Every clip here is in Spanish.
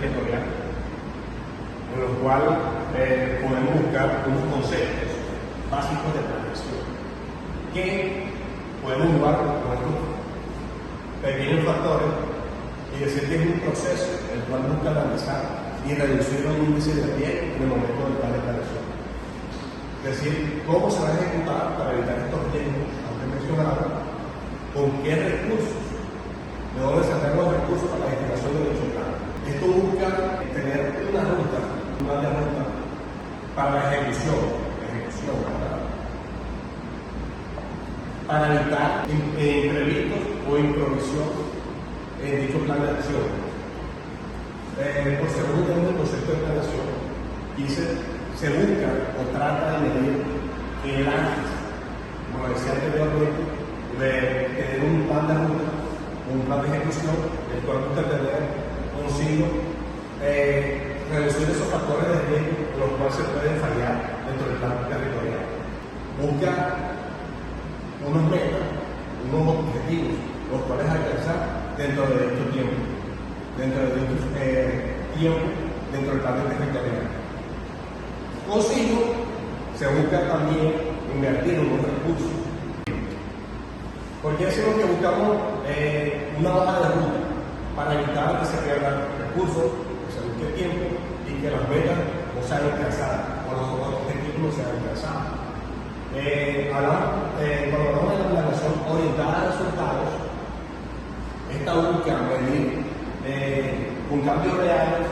territorial, en los cuales podemos buscar unos conceptos básicos de planeación que podemos jugar con estos pequeños factores y decir que es un proceso el cual busca analizar y reducir los índices de riesgo en el momento del plan de planeación. Es decir, cómo se va a ejecutar para evitar estos riesgos antes mencionados, con qué recursos, de dónde sacar los recursos para la ejecución de dicho plan. Esto busca tener una ruta para la ejecución, ¿verdad? Para evitar imprevistos o improvisión en dicho plan de acción. Por segundo tenemos el concepto de planeación, se busca o trata de medir el antes, como decía anteriormente, de tener un plan de ruta, un plan de ejecución, el cual busca tener consigo reducir esos factores de riesgo en los cuales se pueden fallar dentro del plan territorial. Busca unos metas, unos objetivos, los cuales alcanzar dentro de dicho tiempo, dentro del plan territorial. Consigo, se busca también invertir unos recursos. Porque decimos que buscamos una hoja de ruta para evitar que se pierdan recursos, que se busque tiempo y que las metas no sean alcanzadas o los objetivos no sean alcanzados. Cuando hablamos de la planeación orientada a resultados, esta busca medir con cambios reales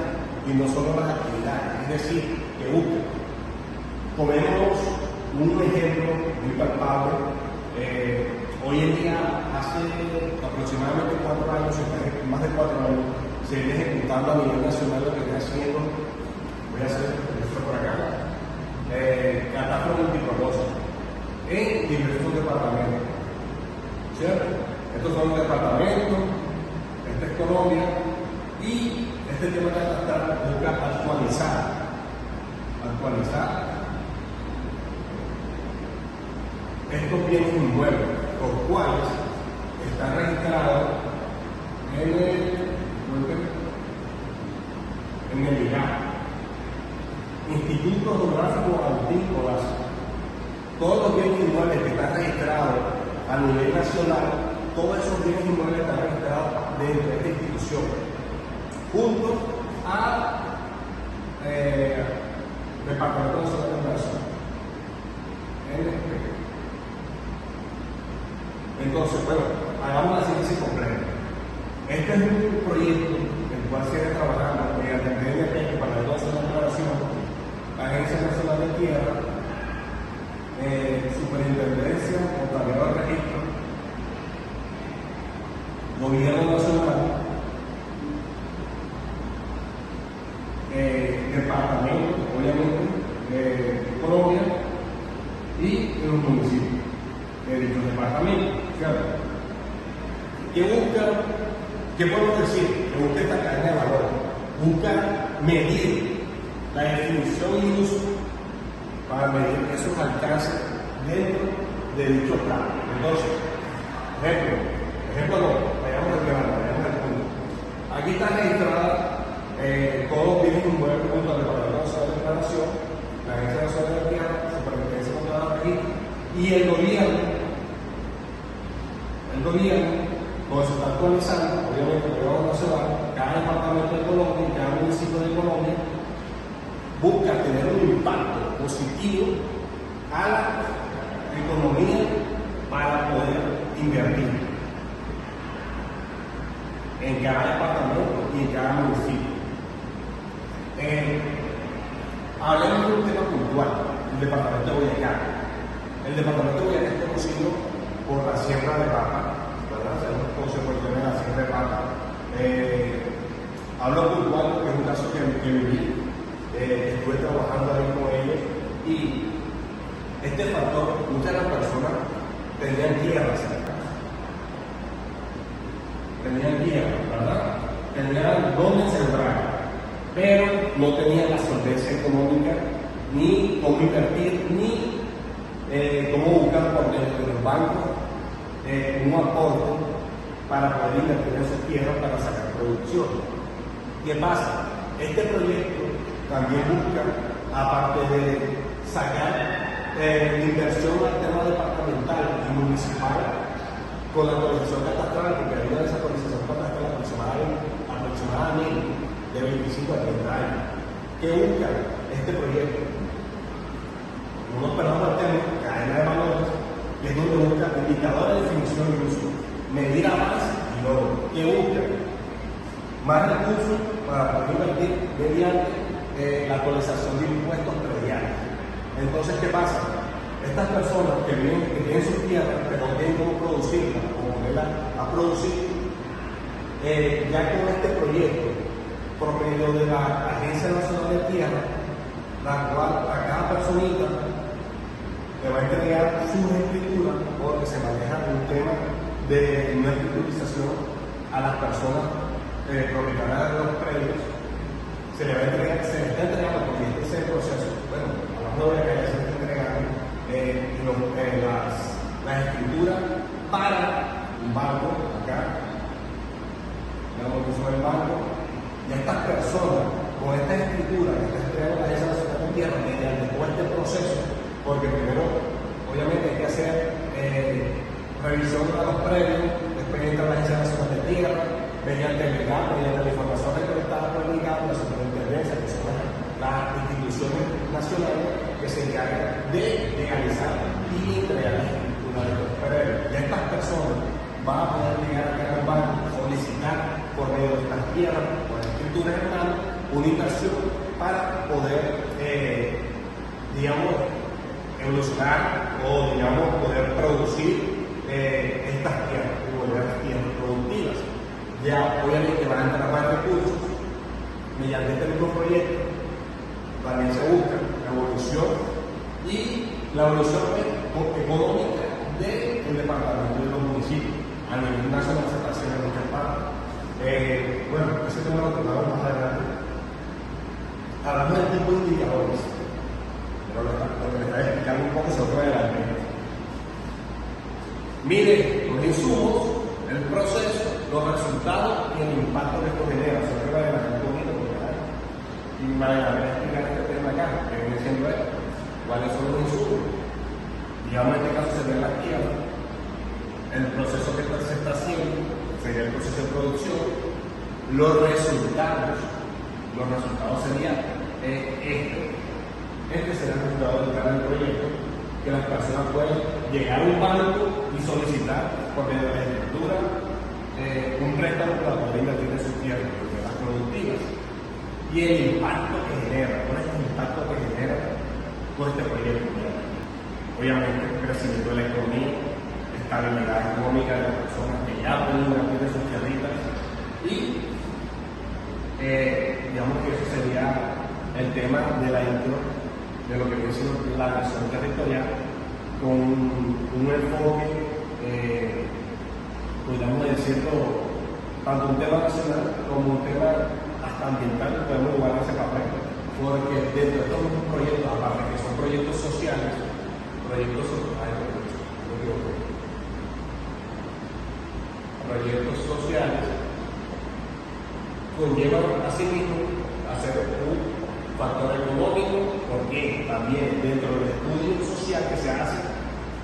y no solo las actividades, es decir, que busca. Ponemos un ejemplo muy palpable. Hoy en día, hace aproximadamente 4 años, más de 4 años, se viene ejecutando a nivel nacional lo que está haciendo, voy a hacer esto por acá, catástrofe multipropósito en diversos departamentos, ¿cierto? Estos son los departamentos, esta es Colombia, y este tema de catastral busca actualizar estos bienes inmuebles, los cuales están registrados en el IGAP, Instituto Geográfico Agrícolas. Todos los bienes inmuebles que están registrados a nivel nacional, todos esos bienes inmuebles están registrados dentro de esta institución, junto al Departamento Nacional de Inversión. Entonces, bueno, hagamos la síntesis completa. Este es un proyecto en el cual se está trabajando mediante el DNP para el 12 de la declaración, la Agencia Nacional de Tierra, Superintendencia, Contabilidad de Registro, Gobierno Nacional, Departamento, obviamente, de Colombia y de los municipios de dichos departamentos, ¿cierto? ¿Qué busca? ¿Qué podemos decir? Que busca esta cadena de valor, busca medir la definición y uso para medir esos alcances dentro de dicho plan. Entonces, ejemplo no, vayamos al punto. Aquí está registrada todos los bienes inmuebles junto al Departamento Nacional de Declaración, la Agencia Nacional de Tierra, Superintendencia Contabilidad de Registro y el gobierno, cuando se está actualizando, obviamente el gobierno nacional, cada departamento de Colombia y cada municipio de Colombia busca tener un impacto positivo a la economía para poder invertir en cada departamento y en cada municipio. Hablemos de un tema puntual, el departamento de Boyacá. El departamento de Boyacá es conocido por la Sierra de Pata, ¿verdad? Sabemos cómo se puede tener la Sierra de Pata. Hablo puntual porque es un caso que viví, estuve trabajando ahí con ellos y este factor, muchas de las personas tenían tierra cerca. ¿Verdad? Tenían dónde sembrar, pero no tenían la solvencia económica, ni cómo invertir, ni cómo buscar por dentro de los bancos un aporte para poder invertir en sus tierras para sacar producción. ¿Qué pasa? Este proyecto también busca, aparte de sacar inversión al tema departamental y municipal, con la actualización catastral, porque hay una desactualización catastral aproximadamente de 25 a 30 años. ¿Qué busca este proyecto? Unos perdón tema, cadena de valores, que es donde busca indicadores de definición y uso, medir avance y logro. ¿Qué busca? Más recursos para poder invertir mediante la actualización de impuestos prediales. Entonces, ¿qué pasa? Estas personas que tienen sus tierras, pero no tienen cómo producirlas, cómo ponerlas a producir, ya con este proyecto, por medio de la Agencia Nacional de Tierra, la cual a cada personita le va a entregar sus escrituras, porque se maneja un tema de no escriturización a las personas propietarias de los predios, se le está entregando, porque este es el proceso, bueno, hablando de que ya se está entregando las escrituras para un banco acá, digamos que son el banco, y estas personas, con esta escritura que está entregando la Agencia Nacional de Tierra, mediante todo este proceso, porque primero, obviamente, hay que hacer revisión a los predios, después entra la Agencia Nacional de Tierra, mediante el legal, mediante la información recolectada por el legal, la superintendencia, que son las instituciones nacionales que se encargan de legalizar y entregar la escritura de los predios. Y estas personas van a poder llegar acá al banco, solicitar por medio de estas tierras, por la escritura general, una inversión para poder, digamos, evolucionar o, digamos, poder producir estas tierras, volver las tierras productivas. Ya obviamente van a entrar más recursos mediante este mismo proyecto. También se busca la evolución y la evolución económica del departamento y de los municipios. A nivel nacional se está haciendo en muchas partes. Bueno, ese tema lo tratamos más adelante. Hablamos del tipo de indicadores, pero lo que les voy a explicar un poco sobre adelante. Mire los insumos, el proceso, los resultados y el impacto que esto genera. Se va a adelantar un poquito y me voy a explicar este tema acá, que viene siendo esto. ¿Cuáles son los insumos? Digamos, en este caso se ve la tierra. El proceso que se está haciendo sería el proceso de producción. Los resultados serían este será el resultado del proyecto, que las personas pueden llegar a un banco y solicitar por medio de la escritura un préstamo para poder invertir en sus tierras productivas. Y el impacto que genera, ¿cuál es el impacto que genera todo este proyecto? Obviamente, el crecimiento de la economía, estabilidad económica de las personas que ya pueden invertir en sus tierritas y digamos que eso sería el tema de la intro de lo que viene siendo la visión territorial con un enfoque, podríamos decirlo, tanto un tema nacional como un tema hasta ambiental, podemos jugar ese papel, porque dentro de estos proyectos, aparte que son proyectos sociales, conllevan asimismo a ser un factor económico, porque también dentro del estudio social que se hace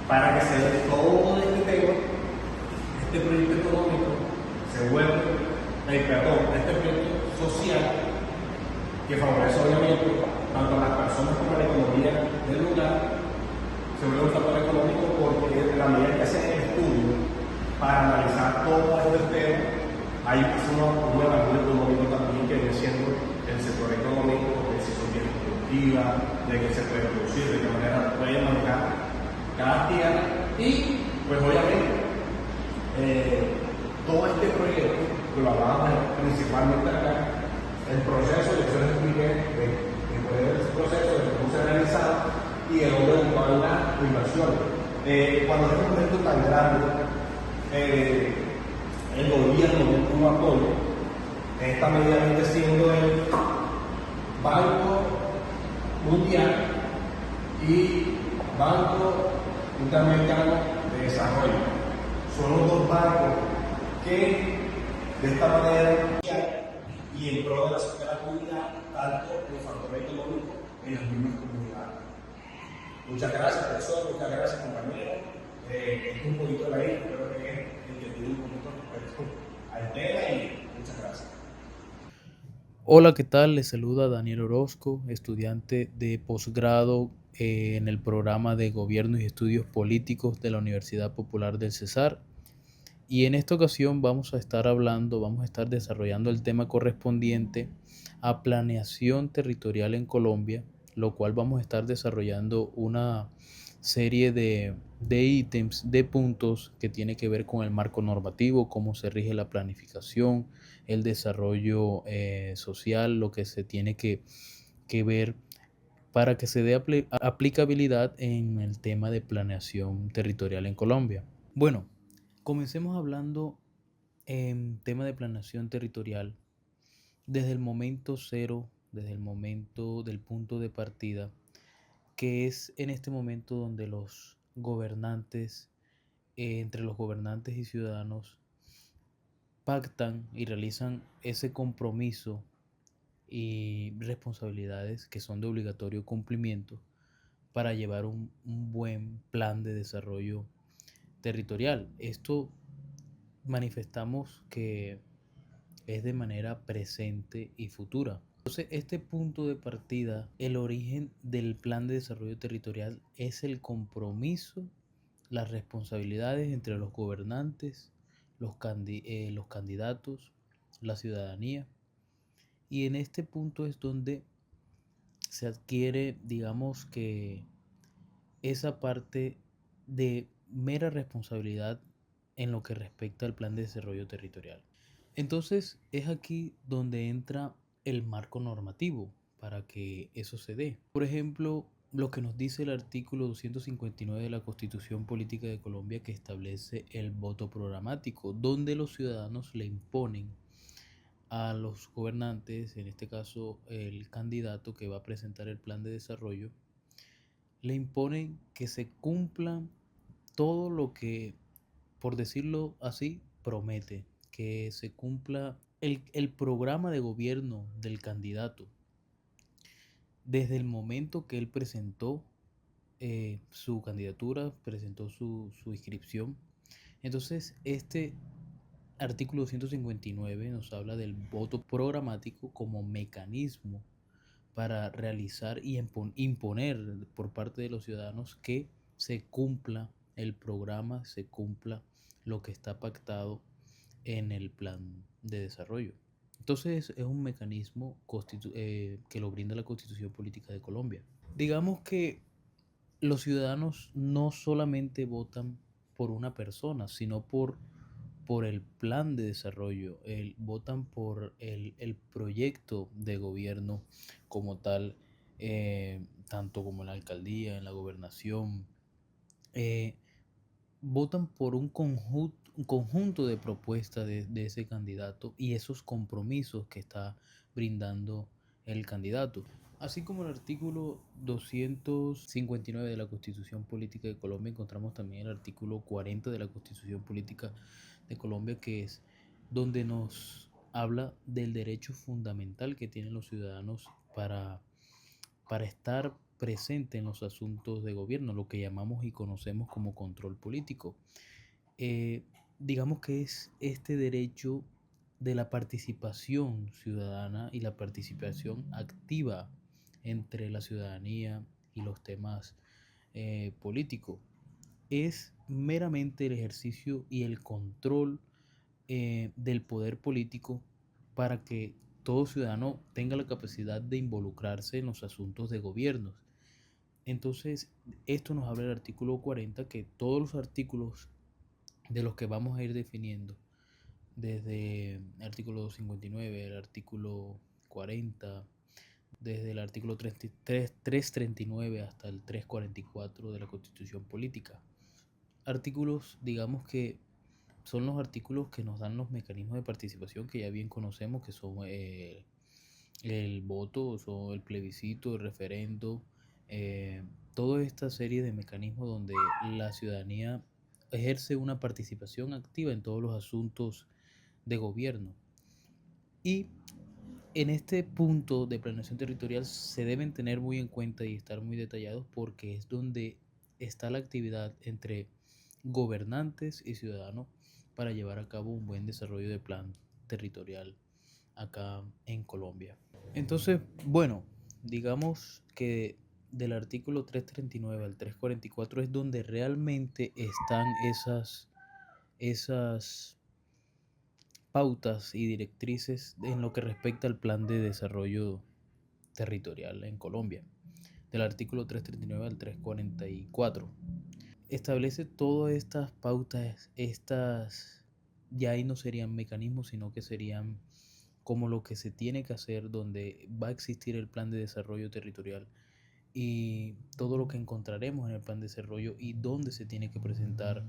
para que se dé todo este tema, este proyecto económico se vuelve, este proyecto social que favorece obviamente tanto a las personas como a la economía del lugar, se vuelve un factor económico porque en la medida que hacen el estudio para analizar todo este tema, hay un evaluación económico también que viene siendo el sector económico, de si son bienes productivas, de qué se puede producir, de qué manera puede manejar cada tierra y pues obviamente todo este proyecto que lo hablábamos principalmente acá, el proceso, yo se les expliqué de cuál es el proceso, de cómo se ha realizado y de dónde van las inversiones. Cuando es un proyecto tan grande, el gobierno de un apoyo, en esta medida viene siendo el Banco Mundial y Banco Interamericano de Desarrollo. Son los dos bancos que de esta manera y en pro de la comunidad, tanto en el factor económico en las mismas comunidades. Muchas gracias, profesor, muchas gracias, compañero. Es un poquito de la isla, creo que es el que tiene un poquito respecto al tema y muchas gracias. Hola, ¿qué tal? Les saluda Daniel Orozco, estudiante de posgrado en el programa de Gobierno y Estudios Políticos de la Universidad Popular del Cesar. Y en esta ocasión vamos a estar desarrollando el tema correspondiente a planeación territorial en Colombia, lo cual vamos a estar desarrollando una serie de ítems, de puntos que tiene que ver con el marco normativo, cómo se rige la planificación, el desarrollo social, lo que se tiene que ver para que se dé aplicabilidad en el tema de planeación territorial en Colombia. Bueno, comencemos hablando en tema de planeación territorial desde el momento cero, desde el momento del punto de partida, que es en este momento donde los gobernantes, entre los gobernantes y ciudadanos, pactan y realizan ese compromiso y responsabilidades que son de obligatorio cumplimiento para llevar un buen plan de desarrollo territorial. Esto manifestamos que es de manera presente y futura. Entonces, este punto de partida, el origen del plan de desarrollo territorial es el compromiso, las responsabilidades entre los gobernantes, los candidatos, la ciudadanía. Y en este punto es donde se adquiere, digamos que, esa parte de mera responsabilidad en lo que respecta al plan de desarrollo territorial. Entonces es aquí donde entra el marco normativo para que eso se dé. Por ejemplo, lo que nos dice el artículo 259 de la Constitución Política de Colombia, que establece el voto programático, donde los ciudadanos le imponen a los gobernantes, en este caso el candidato que va a presentar el plan de desarrollo, le imponen que se cumplan todo lo que, por decirlo así, promete, que se cumpla el programa de gobierno del candidato desde el momento que él presentó su candidatura, presentó su inscripción. Entonces, este artículo 259 nos habla del voto programático como mecanismo para realizar y imponer por parte de los ciudadanos que se cumpla el programa, se cumpla lo que está pactado en el plan de desarrollo. Entonces es un mecanismo que lo brinda la Constitución Política de Colombia. Digamos que los ciudadanos no solamente votan por una persona, sino por el plan de desarrollo, votan por el proyecto de gobierno como tal, tanto como en la alcaldía, en la gobernación. eh, Votan por un conjunto de propuestas de ese candidato y esos compromisos que está brindando el candidato. Así como el artículo 259 de la Constitución Política de Colombia, encontramos también el artículo 40 de la Constitución Política de Colombia, que es donde nos habla del derecho fundamental que tienen los ciudadanos para estar presente en los asuntos de gobierno, lo que llamamos y conocemos como control político. Eh, digamos que es este derecho de la participación ciudadana y la participación activa entre la ciudadanía y los temas políticos. Es meramente el ejercicio y el control del poder político para que todo ciudadano tenga la capacidad de involucrarse en los asuntos de gobiernos. Entonces, esto nos habla del artículo 40, que todos los artículos de los que vamos a ir definiendo, desde el artículo 59, el artículo 40, desde el artículo 339 hasta el 344 de la Constitución Política. Artículos, digamos que son los artículos que nos dan los mecanismos de participación que ya bien conocemos, que son el voto, o el plebiscito, el referendo, toda esta serie de mecanismos donde la ciudadanía ejerce una participación activa en todos los asuntos de gobierno. Y En este punto de planeación territorial se deben tener muy en cuenta y estar muy detallados porque es donde está la actividad entre gobernantes y ciudadanos para llevar a cabo un buen desarrollo de plan territorial acá en Colombia. Entonces, bueno, digamos que del artículo 339 al 344 es donde realmente están esas pautas y directrices en lo que respecta al plan de desarrollo territorial en Colombia, del artículo 339 al 344. Establece todas estas pautas, ya ahí no serían mecanismos, sino que serían como lo que se tiene que hacer, donde va a existir el plan de desarrollo territorial y todo lo que encontraremos en el plan de desarrollo y dónde se tiene que presentar,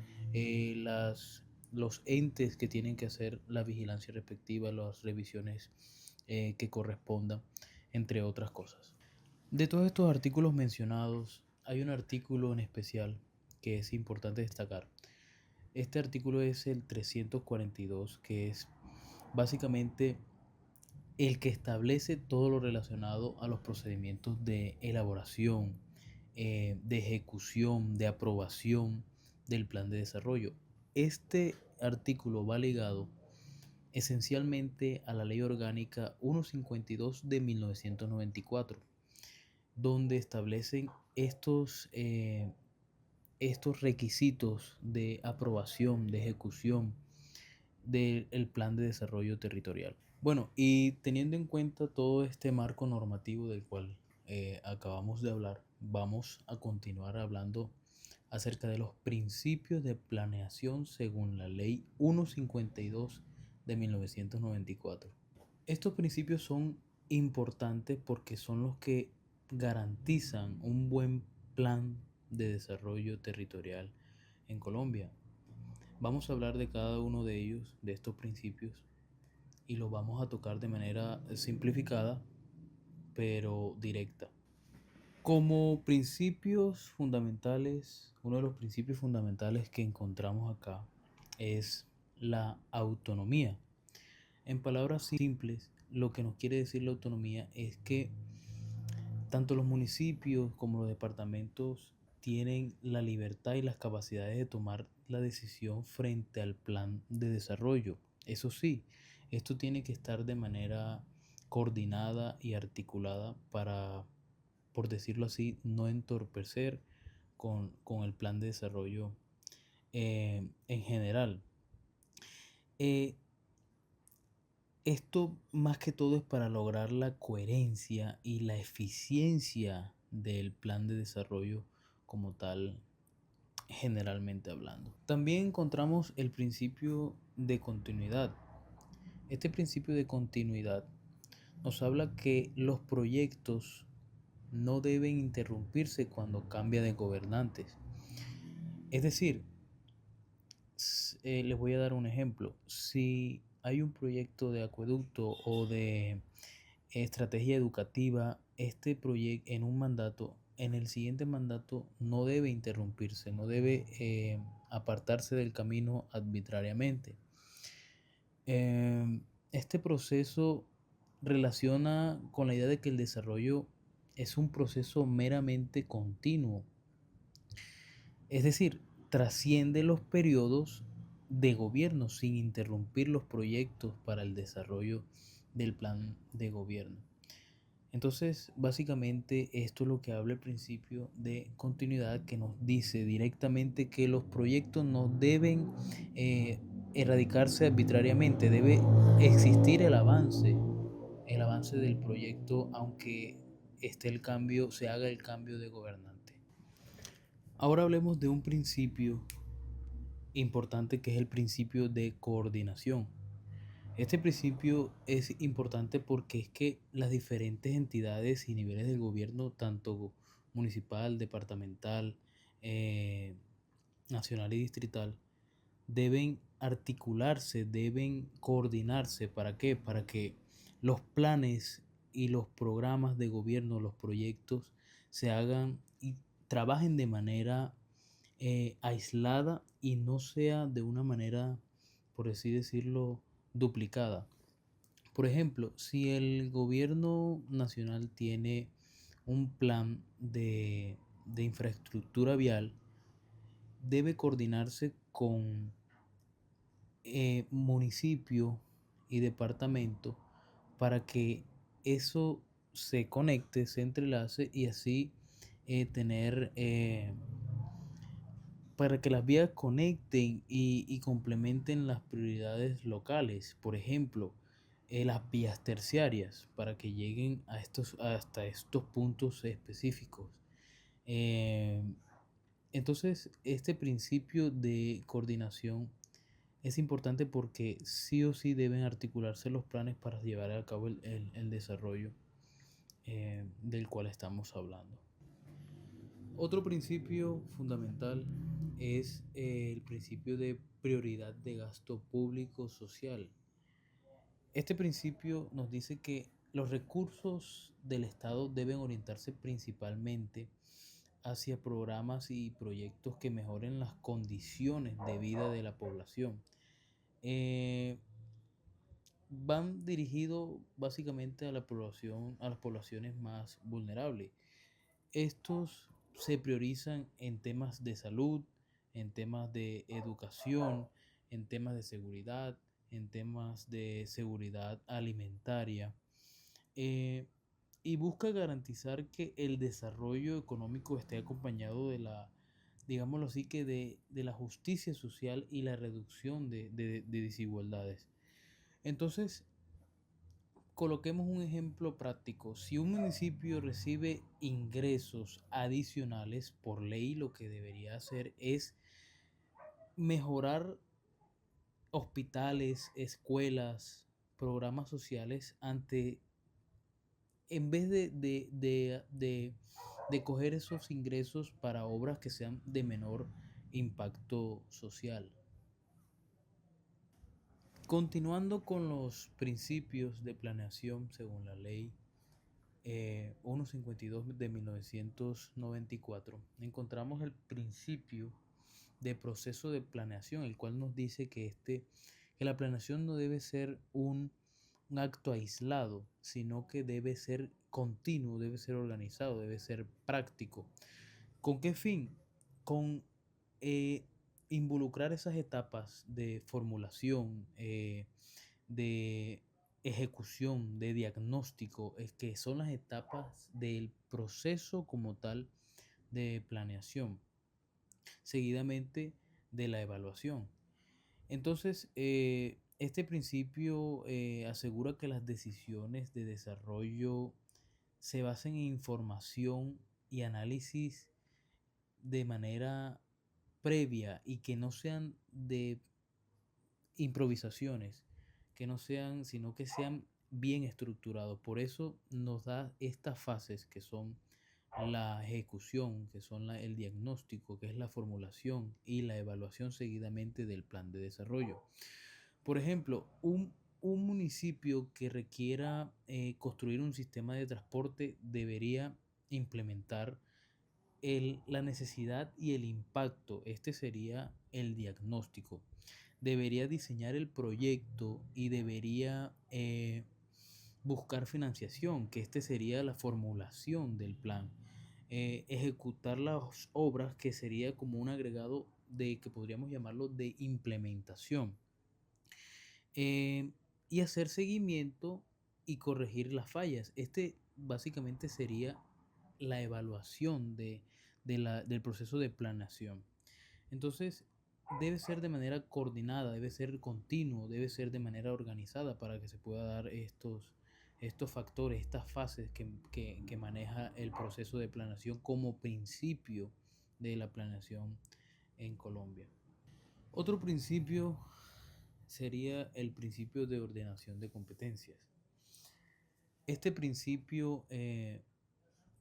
los entes que tienen que hacer la vigilancia respectiva, las revisiones que correspondan, entre otras cosas. De todos estos artículos mencionados, hay un artículo en especial que es importante destacar. Este artículo es el 342, que es básicamente el que establece todo lo relacionado a los procedimientos de elaboración, de ejecución, de aprobación del plan de desarrollo. Este artículo va ligado esencialmente a la Ley Orgánica 152 de 1994, donde establecen estos requisitos de aprobación, de ejecución del plan de desarrollo territorial. Bueno, y teniendo en cuenta todo este marco normativo del cual acabamos de hablar, vamos a continuar hablando acerca de los principios de planeación según la Ley 152 de 1994. Estos principios son importantes porque son los que garantizan un buen plan de desarrollo territorial en Colombia. Vamos a hablar de cada uno de ellos, de estos principios, y los vamos a tocar de manera simplificada, pero directa. Como principios fundamentales, uno de los principios fundamentales que encontramos acá es la autonomía. En palabras simples, lo que nos quiere decir la autonomía es que tanto los municipios como los departamentos tienen la libertad y las capacidades de tomar la decisión frente al plan de desarrollo. Eso sí, esto tiene que estar de manera coordinada y articulada para, por decirlo así, no entorpecer con el plan de desarrollo en general. Eh, Esto más que todo es para lograr la coherencia y la eficiencia del plan de desarrollo como tal, generalmente hablando. También encontramos el principio de continuidad. Este principio de continuidad nos habla que los proyectos no deben interrumpirse cuando cambia de gobernantes. Es decir, les voy a dar un ejemplo. Si hay un proyecto de acueducto o de estrategia educativa, este proyecto en un mandato, en el siguiente mandato no debe interrumpirse, no debe apartarse del camino arbitrariamente. Este proceso relaciona con la idea de que el desarrollo es un proceso meramente continuo. Es decir, trasciende los periodos de gobierno sin interrumpir los proyectos para el desarrollo del plan de gobierno. Entonces, básicamente esto es lo que habla el principio de continuidad, que nos dice directamente que los proyectos no deben erradicarse arbitrariamente, debe existir el avance del proyecto, aunque se haga el cambio de gobernante. Ahora hablemos de un principio importante que es el principio de coordinación. Este principio es importante porque es que las diferentes entidades y niveles del gobierno, tanto municipal, departamental, nacional y distrital, deben articularse, deben coordinarse. ¿Para qué? Para que los planes y los programas de gobierno, los proyectos, se hagan y trabajen de manera aislada y no sea de una manera, por así decirlo, duplicada. Por ejemplo, si el gobierno nacional tiene un plan de infraestructura vial, debe coordinarse con municipio y departamento para que eso se conecte, se entrelace y así tener para que las vías conecten y complementen las prioridades locales. Por ejemplo, las vías terciarias para que lleguen a hasta estos puntos específicos. Eh, entonces, este principio de coordinación es importante porque sí o sí deben articularse los planes para llevar a cabo el desarrollo del cual estamos hablando. Otro principio fundamental es el principio de prioridad de gasto público social. Este principio nos dice que los recursos del Estado deben orientarse principalmente hacia programas y proyectos que mejoren las condiciones de vida de la población. Eh, Van dirigidos básicamente a las poblaciones más vulnerables. Estos se priorizan en temas de salud, en temas de educación, en temas de seguridad, en temas de seguridad alimentaria, eh, y busca garantizar que el desarrollo económico esté acompañado digámoslo así, que de la justicia social y la reducción de desigualdades. Entonces, coloquemos un ejemplo práctico. Si un municipio recibe ingresos adicionales por ley, lo que debería hacer es mejorar hospitales, escuelas, programas sociales en vez de coger esos ingresos para obras que sean de menor impacto social. Continuando con los principios de planeación según la ley 152 de 1994, encontramos el principio de proceso de planeación, el cual nos dice que la planeación no debe ser un acto aislado, sino que debe ser continuo, debe ser organizado, debe ser práctico. ¿Con qué fin? Con eh, involucrar esas etapas de formulación, de ejecución, de diagnóstico, es que son las etapas del proceso como tal de planeación, seguidamente de la evaluación. Entonces, este principio asegura que las decisiones de desarrollo se basen en información y análisis de manera previa y que no sean de improvisaciones, que no sean, sino que sean bien estructurados. Por eso nos da estas fases que son la ejecución, que son el diagnóstico, que es la formulación y la evaluación seguidamente del plan de desarrollo. Por ejemplo, un municipio que requiera construir un sistema de transporte debería implementar la necesidad y el impacto. Este sería el diagnóstico. Debería diseñar el proyecto y debería buscar financiación, que este sería la formulación del plan. Ejecutar las obras, que sería como un agregado de que podríamos llamarlo de implementación. Eh, y hacer seguimiento y corregir las fallas. Este básicamente sería la evaluación del proceso de planeación. Entonces, debe ser de manera coordinada, debe ser continuo, debe ser de manera organizada para que se pueda dar estos factores, estas fases que maneja el proceso de planeación como principio de la planeación en Colombia. Otro principio sería el principio de ordenación de competencias. Este principio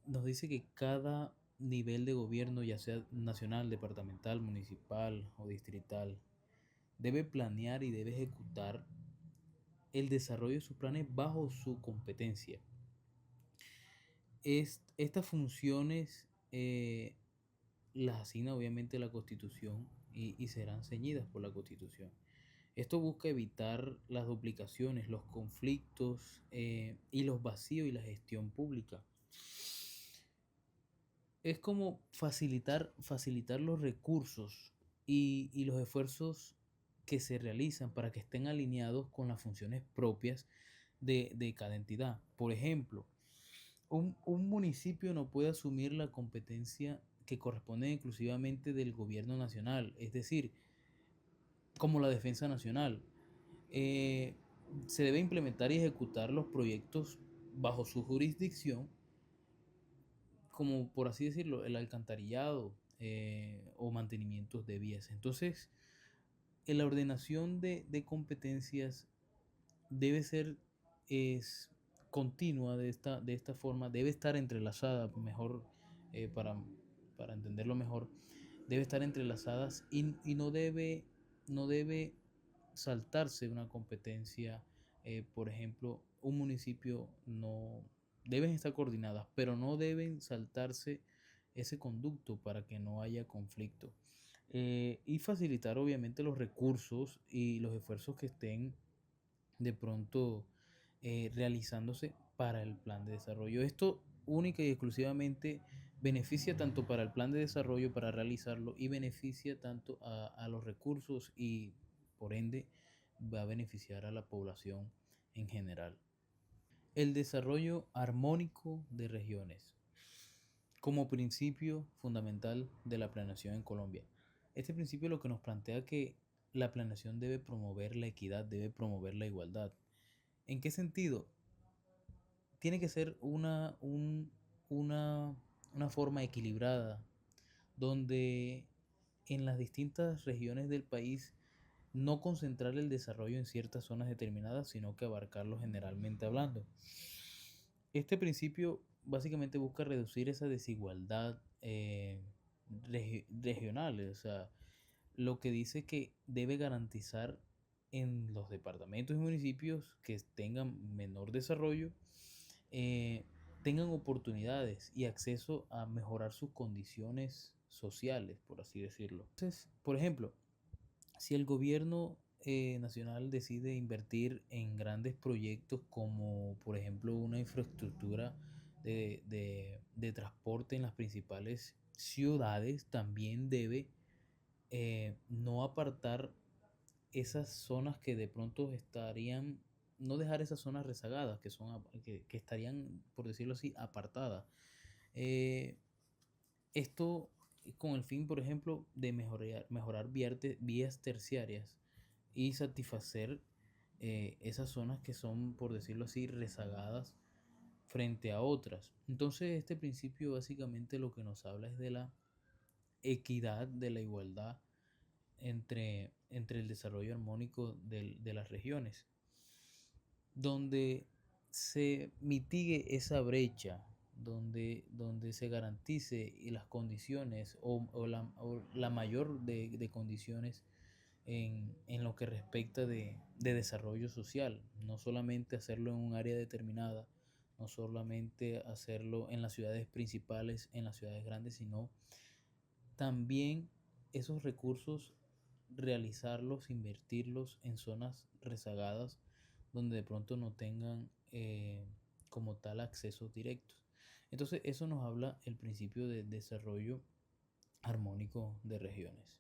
nos dice que cada nivel de gobierno, ya sea nacional, departamental, municipal o distrital, debe planear y debe ejecutar el desarrollo de sus planes bajo su competencia. Estas funciones las asigna obviamente la Constitución y serán ceñidas por la Constitución. Esto busca evitar las duplicaciones, los conflictos y los vacíos y la gestión pública. Es como facilitar los recursos y los esfuerzos que se realizan para que estén alineados con las funciones propias de cada entidad. Por ejemplo, un municipio no puede asumir la competencia que corresponde exclusivamente del gobierno nacional, es decir, como la defensa nacional. Eh, Se debe implementar y ejecutar los proyectos bajo su jurisdicción, como por así decirlo, el alcantarillado o mantenimientos de vías. Entonces, en la ordenación de competencias debe ser es continua de esta forma, debe estar entrelazada, mejor para entenderlo mejor, debe estar entrelazadas y no debe saltarse una competencia. Por ejemplo, un municipio no deben estar coordinadas, pero no deben saltarse ese conducto para que no haya conflicto. Y facilitar obviamente los recursos y los esfuerzos que estén de pronto realizándose para el plan de desarrollo. Esto única y exclusivamente beneficia tanto para el plan de desarrollo, para realizarlo, y beneficia tanto a los recursos y por ende va a beneficiar a la población en general. El desarrollo armónico de regiones como principio fundamental de la planeación en Colombia. Este principio lo que nos plantea que la planeación debe promover la equidad, debe promover la igualdad. ¿En qué sentido? Tiene que ser una forma equilibrada, donde en las distintas regiones del país no concentrar el desarrollo en ciertas zonas determinadas, sino que abarcarlo generalmente hablando. Este principio básicamente busca reducir esa desigualdad regional, o sea, lo que dice que debe garantizar en los departamentos y municipios que tengan menor desarrollo, eh, tengan oportunidades y acceso a mejorar sus condiciones sociales, por así decirlo. Entonces, por ejemplo, si el gobierno nacional decide invertir en grandes proyectos como por ejemplo una infraestructura de transporte en las principales ciudades, también debe no apartar esas zonas que de pronto estarían, no dejar esas zonas rezagadas, que estarían, por decirlo así, apartadas. Eh, Esto con el fin, por ejemplo, de mejorar vías terciarias y satisfacer esas zonas que son, por decirlo así, rezagadas frente a otras. Entonces, este principio básicamente lo que nos habla es de la equidad, de la igualdad entre el desarrollo armónico de las regiones, donde se mitigue esa brecha, donde se garantice y las condiciones o la mayor de condiciones en lo que respecta de desarrollo social, no solamente hacerlo en un área determinada, no solamente hacerlo en las ciudades principales, en las ciudades grandes, sino también esos recursos realizarlos, invertirlos en zonas rezagadas donde de pronto no tengan como tal accesos directos. Entonces eso nos habla el principio de desarrollo armónico de regiones.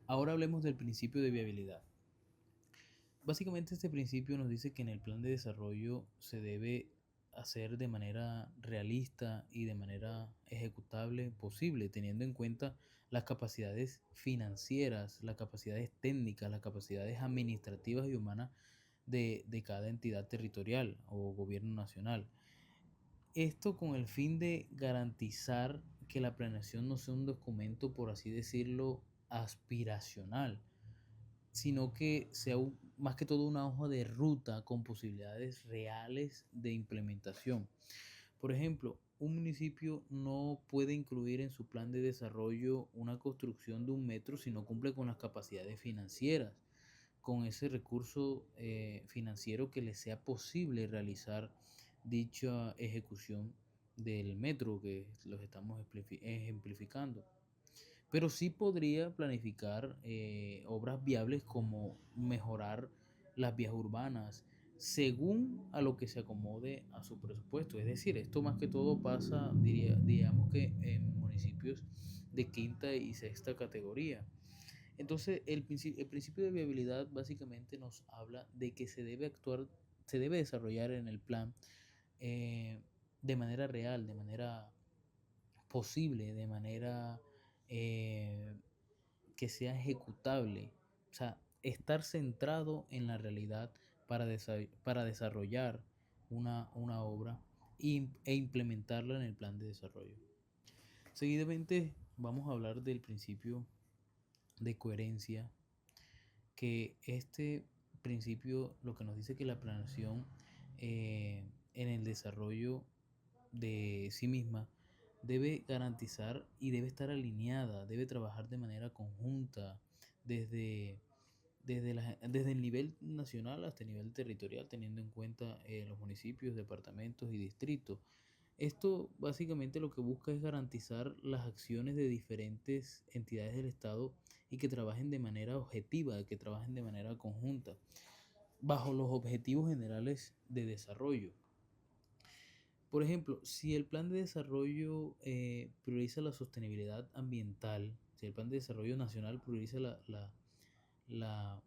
Ahora hablemos del principio de viabilidad. Básicamente este principio nos dice que en el plan de desarrollo se debe hacer de manera realista y de manera ejecutable posible, teniendo en cuenta las capacidades financieras, las capacidades técnicas, las capacidades administrativas y humanas de cada entidad territorial o gobierno nacional. Esto con el fin de garantizar que la planeación no sea un documento, por así decirlo, aspiracional, sino que sea más que todo una hoja de ruta con posibilidades reales de implementación. Por ejemplo, un municipio no puede incluir en su plan de desarrollo una construcción de 1 metro si no cumple con las capacidades financieras, con ese recurso financiero que le sea posible realizar dicha ejecución del metro que los estamos ejemplificando. pero sí podría planificar obras viables como mejorar las vías urbanas según a lo que se acomode a su presupuesto. Es decir, esto más que todo pasa, digamos que en municipios de quinta y sexta categoría. Entonces, el principio de viabilidad básicamente nos habla de que se debe desarrollar en el plan eh, de manera real, de manera posible, de manera eh, que sea ejecutable. O sea, estar centrado en la realidad para desarrollar una obra e implementarla en el plan de desarrollo. Seguidamente vamos a hablar del principio de coherencia, que este principio lo que nos dice que la planeación en el desarrollo de sí misma debe garantizar y debe estar alineada, debe trabajar de manera conjunta desde, desde el nivel nacional hasta el nivel territorial, teniendo en cuenta los municipios, departamentos y distritos. Esto básicamente lo que busca es garantizar las acciones de diferentes entidades del Estado y que trabajen de manera objetiva, que trabajen de manera conjunta, bajo los objetivos generales de desarrollo. Por ejemplo, si el plan de desarrollo prioriza la sostenibilidad ambiental, si el plan de desarrollo nacional prioriza la,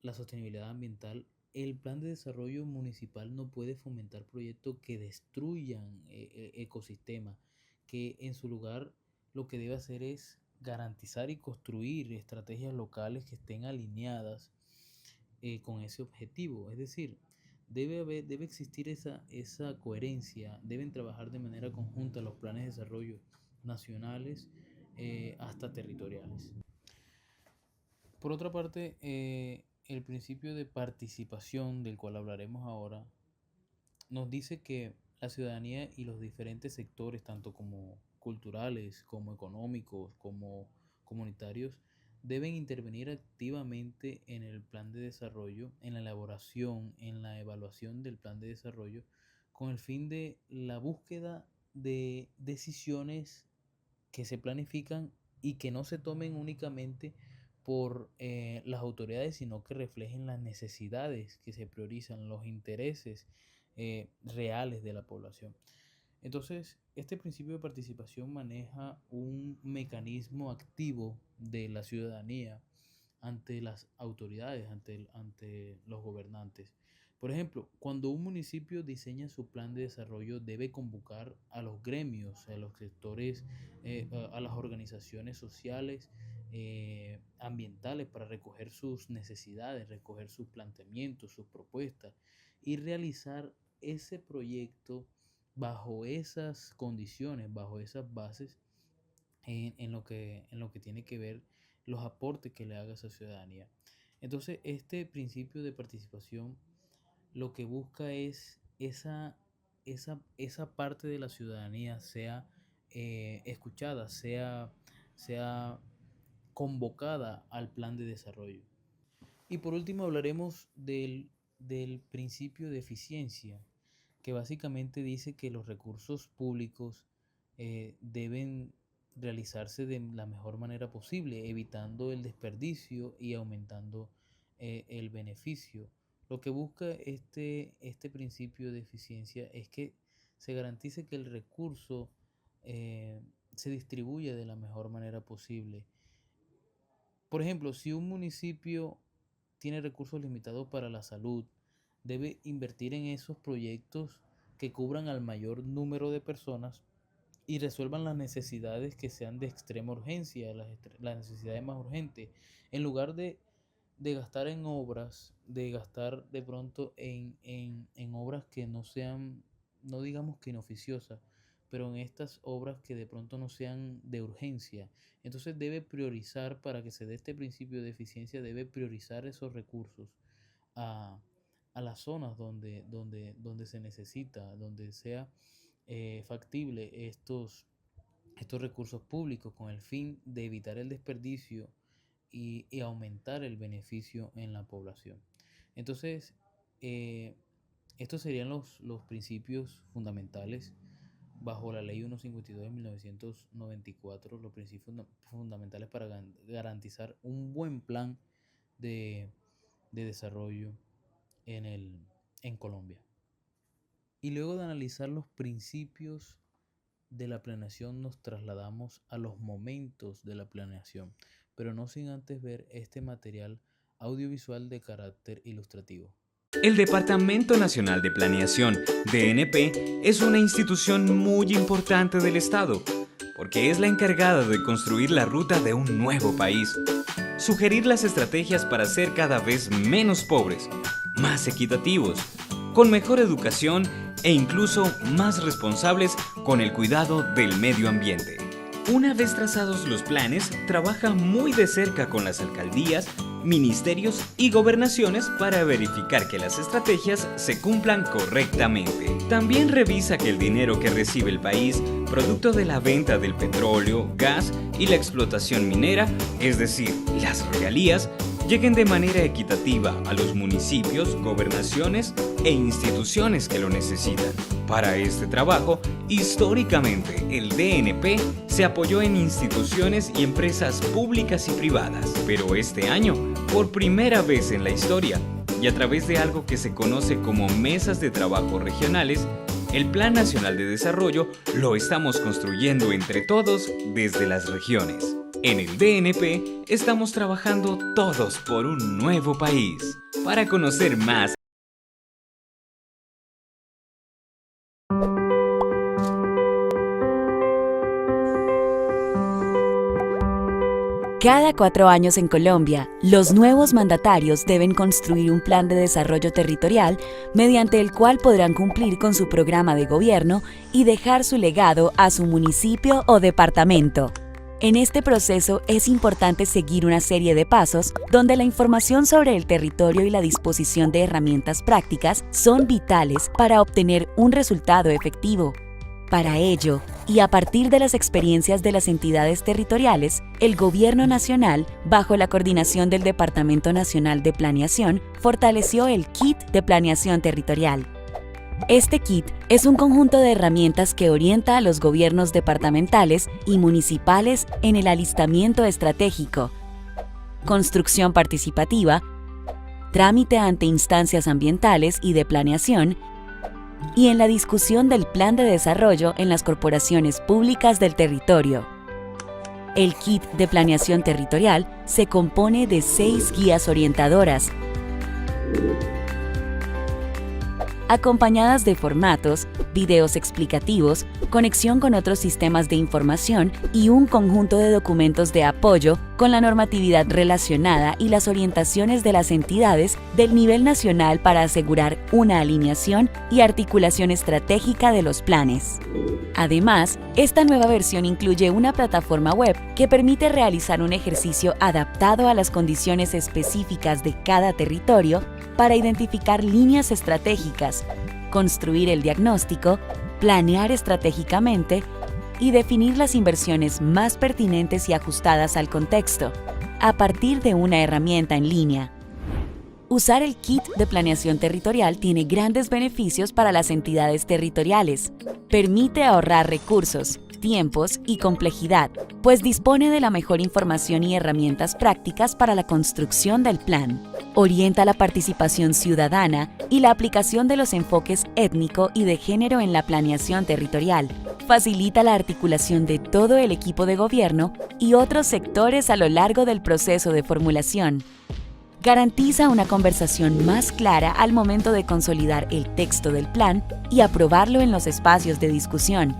la sostenibilidad ambiental, el plan de desarrollo municipal no puede fomentar proyectos que destruyan ecosistemas, que en su lugar lo que debe hacer es garantizar y construir estrategias locales que estén alineadas con ese objetivo. Es decir, debe existir esa coherencia, deben trabajar de manera conjunta los planes de desarrollo nacionales hasta territoriales. Por otra parte, el principio de participación del cual hablaremos ahora nos dice que la ciudadanía y los diferentes sectores, tanto como culturales, como económicos, como comunitarios, deben intervenir activamente en el plan de desarrollo, en la elaboración, en la evaluación del plan de desarrollo, con el fin de la búsqueda de decisiones que se planifican y que no se tomen únicamente por las autoridades, sino que reflejen las necesidades que se priorizan, los intereses reales de la población. Entonces, este principio de participación maneja un mecanismo activo de la ciudadanía ante las autoridades, ante los gobernantes. Por ejemplo, cuando un municipio diseña su plan de desarrollo, debe convocar a los gremios, a los sectores, a las organizaciones sociales, ambientales para recoger sus necesidades, recoger sus planteamientos, sus propuestas y realizar ese proyecto bajo esas condiciones, bajo esas bases en lo que tiene que ver los aportes que le haga esa ciudadanía. Entonces, este principio de participación lo que busca es esa parte de la ciudadanía sea escuchada, sea convocada al plan de desarrollo. Y por último hablaremos del principio de eficiencia, que básicamente dice que los recursos públicos deben realizarse de la mejor manera posible, evitando el desperdicio y aumentando el beneficio. Lo que busca este principio de eficiencia es que se garantice que el recurso se distribuya de la mejor manera posible. Por ejemplo, si un municipio tiene recursos limitados para la salud, debe invertir en esos proyectos que cubran al mayor número de personas y resuelvan las necesidades que sean de extrema urgencia, las necesidades más urgentes, en lugar de gastar en obras, de gastar de pronto en obras que no sean, no digamos que inoficiosas, pero en estas obras que de pronto no sean de urgencia. Entonces debe priorizar, para que se dé este principio de eficiencia, debe priorizar esos recursos a, a las zonas donde se necesita, donde sea factible estos recursos públicos con el fin de evitar el desperdicio y aumentar el beneficio en la población. Entonces, estos serían los principios fundamentales bajo la Ley 152 de 1994 los principios fundamentales para garantizar un buen plan de, de desarrollo en Colombia. Y luego de analizar los principios de la planeación nos trasladamos a los momentos de la planeación, pero no sin antes ver este material audiovisual de carácter ilustrativo. El Departamento Nacional de Planeación, DNP, es una institución muy importante del Estado, porque es la encargada de construir la ruta de un nuevo país, sugerir las estrategias para ser cada vez menos pobres, más equitativos, con mejor educación e incluso más responsables con el cuidado del medio ambiente. Una vez trazados los planes, trabaja muy de cerca con las alcaldías, ministerios y gobernaciones para verificar que las estrategias se cumplan correctamente. También revisa que el dinero que recibe el país, producto de la venta del petróleo, gas y la explotación minera, es decir, las regalías, lleguen de manera equitativa a los municipios, gobernaciones e instituciones que lo necesitan. Para este trabajo, históricamente, el DNP se apoyó en instituciones y empresas públicas y privadas, pero este año, por primera vez en la historia, y a través de algo que se conoce como mesas de trabajo regionales, el Plan Nacional de Desarrollo lo estamos construyendo entre todos desde las regiones. En el DNP estamos trabajando todos por un nuevo país. Para conocer más, Cada 4 años en Colombia, los nuevos mandatarios deben construir un plan de desarrollo territorial mediante el cual podrán cumplir con su programa de gobierno y dejar su legado a su municipio o departamento. En este proceso es importante seguir una serie de pasos donde la información sobre el territorio y la disposición de herramientas prácticas son vitales para obtener un resultado efectivo. Para ello, y a partir de las experiencias de las entidades territoriales, el Gobierno Nacional, bajo la coordinación del Departamento Nacional de Planeación, fortaleció el Kit de Planeación Territorial. Este kit es un conjunto de herramientas que orienta a los gobiernos departamentales y municipales en el alistamiento estratégico, construcción participativa, trámite ante instancias ambientales y de planeación, y en la discusión del plan de desarrollo en las corporaciones públicas del territorio. El kit de planeación territorial se compone de 6 guías orientadoras, acompañadas de formatos, videos explicativos, conexión con otros sistemas de información y un conjunto de documentos de apoyo con la normatividad relacionada y las orientaciones de las entidades del nivel nacional para asegurar una alineación y articulación estratégica de los planes. Además, esta nueva versión incluye una plataforma web que permite realizar un ejercicio adaptado a las condiciones específicas de cada territorio para identificar líneas estratégicas, construir el diagnóstico, planear estratégicamente y definir las inversiones más pertinentes y ajustadas al contexto, a partir de una herramienta en línea. Usar el kit de planeación territorial tiene grandes beneficios para las entidades territoriales. Permite ahorrar recursos, tiempos y complejidad, pues dispone de la mejor información y herramientas prácticas para la construcción del plan. Orienta la participación ciudadana y la aplicación de los enfoques étnico y de género en la planeación territorial. Facilita la articulación de todo el equipo de gobierno y otros sectores a lo largo del proceso de formulación. Garantiza una conversación más clara al momento de consolidar el texto del plan y aprobarlo en los espacios de discusión.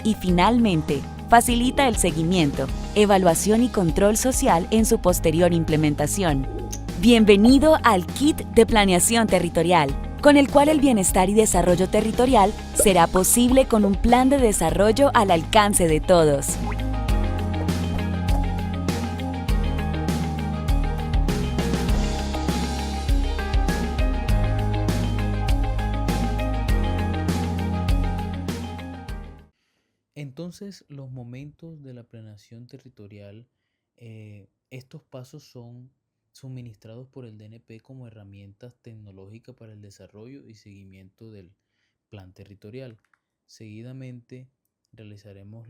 Y finalmente, facilita el seguimiento, evaluación y control social en su posterior implementación. Bienvenido al Kit de Planeación Territorial, con el cual el bienestar y desarrollo territorial será posible con un plan de desarrollo al alcance de todos. Entonces, los momentos de la planeación territorial, estos pasos son suministrados por el DNP como herramientas tecnológicas para el desarrollo y seguimiento del plan territorial. Seguidamente, realizaremos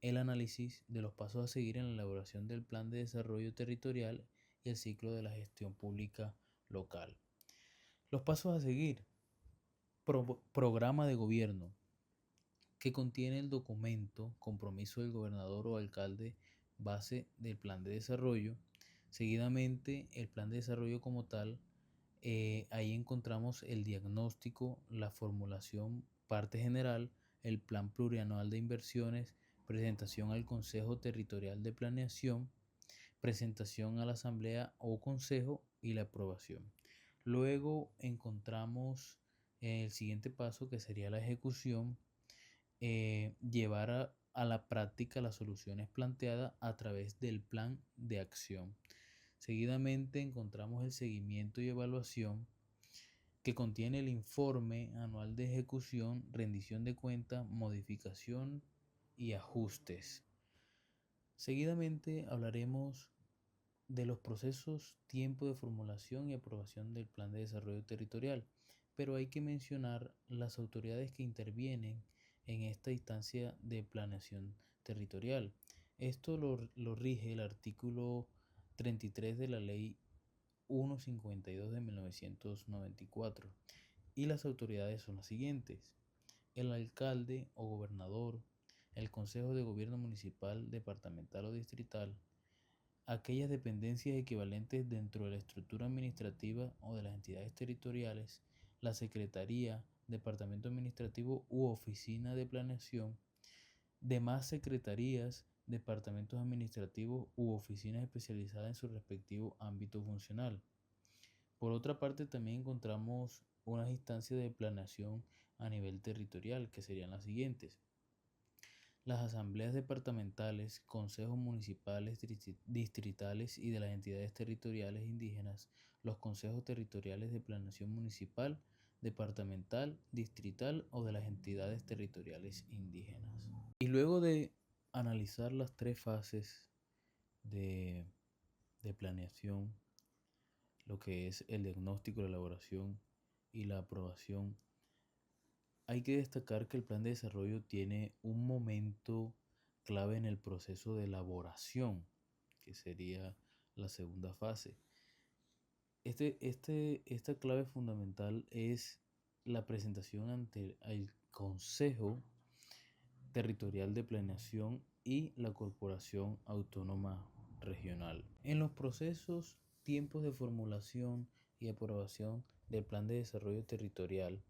el análisis de los pasos a seguir en la elaboración del Plan de Desarrollo Territorial y el ciclo de la gestión pública local. Los pasos a seguir. Programa de gobierno, que contiene el documento, compromiso del gobernador o alcalde, base del plan de desarrollo. Seguidamente, el plan de desarrollo como tal, ahí encontramos el diagnóstico, la formulación, parte general, el plan plurianual de inversiones, presentación al Consejo Territorial de Planeación, presentación a la Asamblea o Consejo y la aprobación. Luego encontramos el siguiente paso, que sería la ejecución, llevar a la práctica las soluciones planteadas a través del plan de acción. Seguidamente encontramos el seguimiento y evaluación, que contiene el informe anual de ejecución, rendición de cuentas, modificación y ajustes. Seguidamente hablaremos de los procesos, tiempo de formulación y aprobación del plan de desarrollo territorial, pero hay que mencionar las autoridades que intervienen en esta instancia de planeación territorial. Esto lo rige el artículo 33 de la Ley 152 de 1994, y las autoridades son las siguientes: el alcalde o gobernador, el consejo de gobierno municipal, departamental o distrital, aquellas dependencias equivalentes dentro de la estructura administrativa o de las entidades territoriales, la secretaría, departamento administrativo u oficina de planeación, demás secretarías, departamentos administrativos u oficinas especializadas en su respectivo ámbito funcional. Por otra parte, también encontramos unas instancias de planeación a nivel territorial, que serían las siguientes: las asambleas departamentales, consejos municipales, distritales y de las entidades territoriales indígenas, los consejos territoriales de planeación municipal, departamental, distrital o de las entidades territoriales indígenas. Y luego de analizar las tres fases de planeación, lo que es el diagnóstico, la elaboración y la aprobación, hay que destacar que el plan de desarrollo tiene un momento clave en el proceso de elaboración, que sería la segunda fase. Esta clave fundamental es la presentación ante el Consejo Territorial de Planeación y la Corporación Autónoma Regional. En los procesos, tiempos de formulación y aprobación del plan de desarrollo territorial,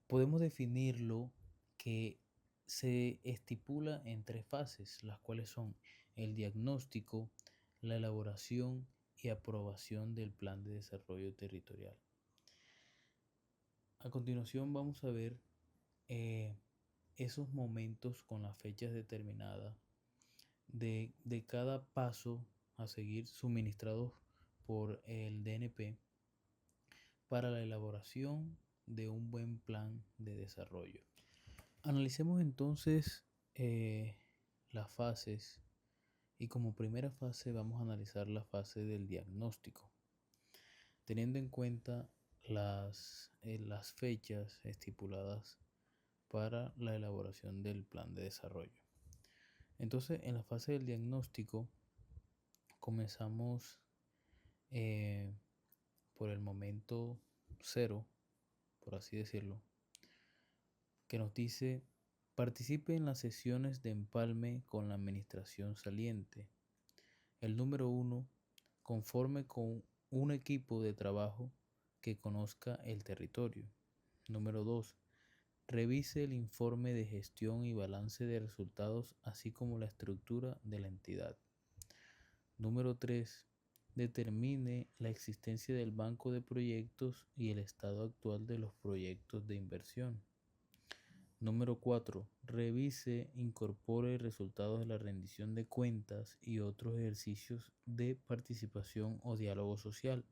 podemos definirlo que se estipula en tres fases, las cuales son el diagnóstico, la elaboración y aprobación del plan de desarrollo territorial. A continuación vamos a ver esos momentos con las fechas determinadas de cada paso a seguir suministrados por el DNP para la elaboración de un buen plan de desarrollo. Analicemos entonces las fases, y como primera fase vamos a analizar la fase del diagnóstico, teniendo en cuenta las fechas estipuladas para la elaboración del plan de desarrollo. Entonces, en la fase del diagnóstico comenzamos por el momento cero, por así decirlo, que nos dice: participe en las sesiones de empalme con la administración saliente. El número 1, conforme con un equipo de trabajo que conozca el territorio. Número 2, revise el informe de gestión y balance de resultados, así como la estructura de la entidad. Número 3, determine la existencia del banco de proyectos y el estado actual de los proyectos de inversión. Número 4, revise, incorpore resultados de la rendición de cuentas y otros ejercicios de participación o diálogo social.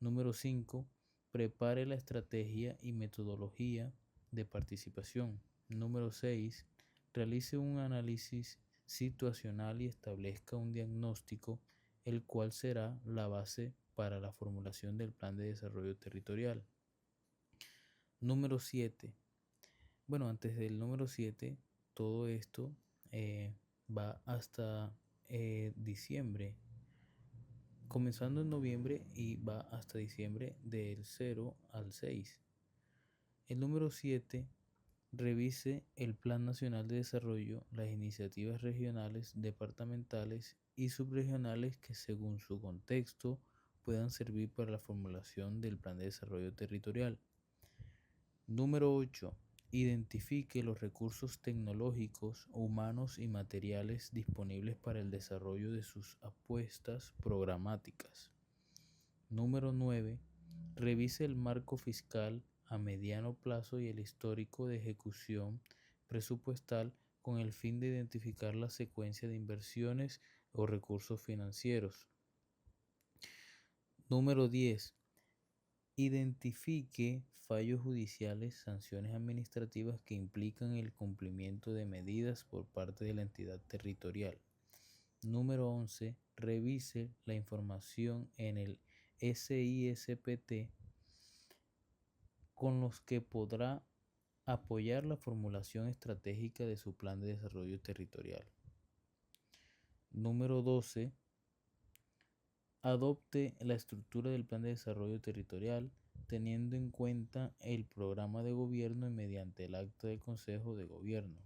Número 5, prepare la estrategia y metodología de participación. Número 6, realice un análisis situacional y establezca un diagnóstico, el cual será la base para la formulación del plan de desarrollo territorial. Número 7. Antes del número 7 todo esto va hasta diciembre, comenzando en noviembre y va hasta diciembre del 0 al 6. El número 7, revise el Plan Nacional de Desarrollo, las iniciativas regionales, departamentales y subregionales que según su contexto puedan servir para la formulación del Plan de Desarrollo Territorial. Número 8. Identifique los recursos tecnológicos, humanos y materiales disponibles para el desarrollo de sus apuestas programáticas. Número 9. Revise el marco fiscal a mediano plazo y el histórico de ejecución presupuestal con el fin de identificar la secuencia de inversiones o recursos financieros. Número 10. Identifique fallos judiciales, sanciones administrativas que implican el cumplimiento de medidas por parte de la entidad territorial. Número 11. Revise la información en el SISPT con los que podrá apoyar la formulación estratégica de su plan de desarrollo territorial. Número 12. Adopte la estructura del plan de desarrollo territorial teniendo en cuenta el programa de gobierno y mediante el acta del Consejo de Gobierno.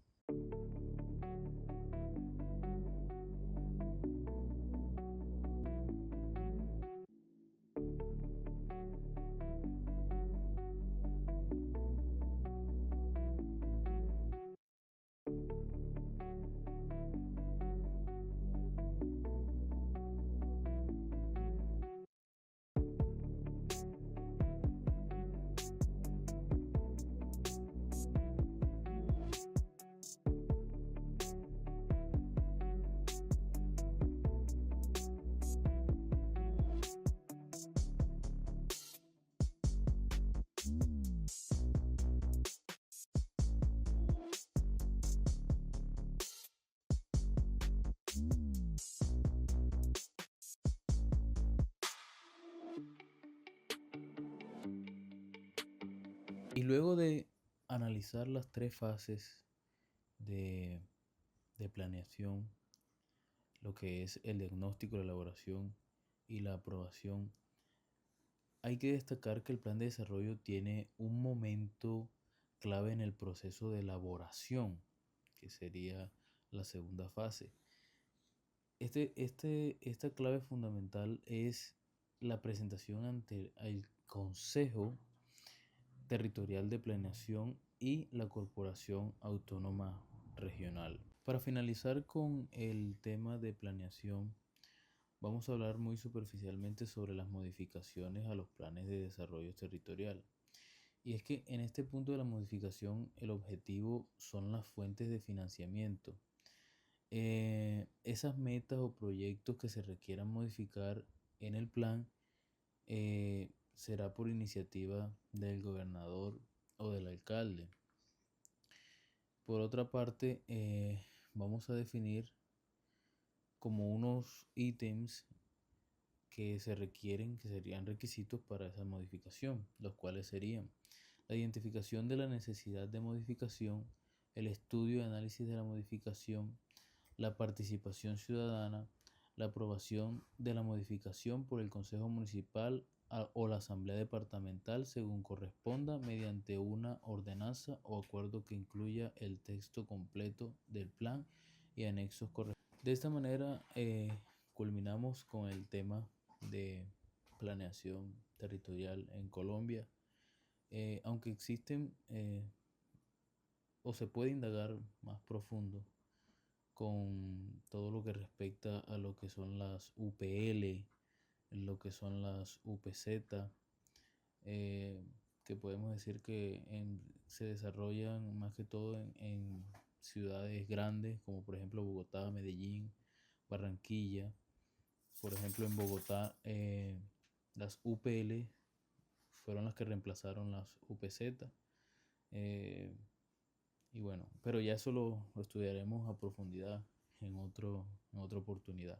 Y luego de analizar las tres fases de planeación, lo que es el diagnóstico, la elaboración y la aprobación, hay que destacar que el plan de desarrollo tiene un momento clave en el proceso de elaboración, que sería la segunda fase. Esta clave fundamental es la presentación ante el Consejo Territorial de Planeación y la Corporación Autónoma Regional. Para finalizar con el tema de planeación, vamos a hablar muy superficialmente sobre las modificaciones a los planes de desarrollo territorial. Y es que en este punto de la modificación el objetivo son las fuentes de financiamiento. Esas metas o proyectos que se requieran modificar en el plan será por iniciativa del gobernador o del alcalde. Por otra parte, vamos a definir como unos ítems que se requieren, que serían requisitos para esa modificación, los cuales serían la identificación de la necesidad de modificación, el estudio y análisis de la modificación, la participación ciudadana, la aprobación de la modificación por el Consejo Municipal o la Asamblea Departamental según corresponda mediante una ordenanza o acuerdo que incluya el texto completo del plan y anexos correspondientes. De esta manera culminamos con el tema de planeación territorial en Colombia. Aunque existen o se puede indagar más profundo con todo lo que respecta a lo que son las UPL, lo que son las UPZ, que podemos decir que se desarrollan más que todo en ciudades grandes como por ejemplo Bogotá, Medellín, Barranquilla. Por ejemplo en Bogotá las UPL fueron las que reemplazaron las UPZ. Y bueno, pero ya eso lo estudiaremos a profundidad en otra oportunidad.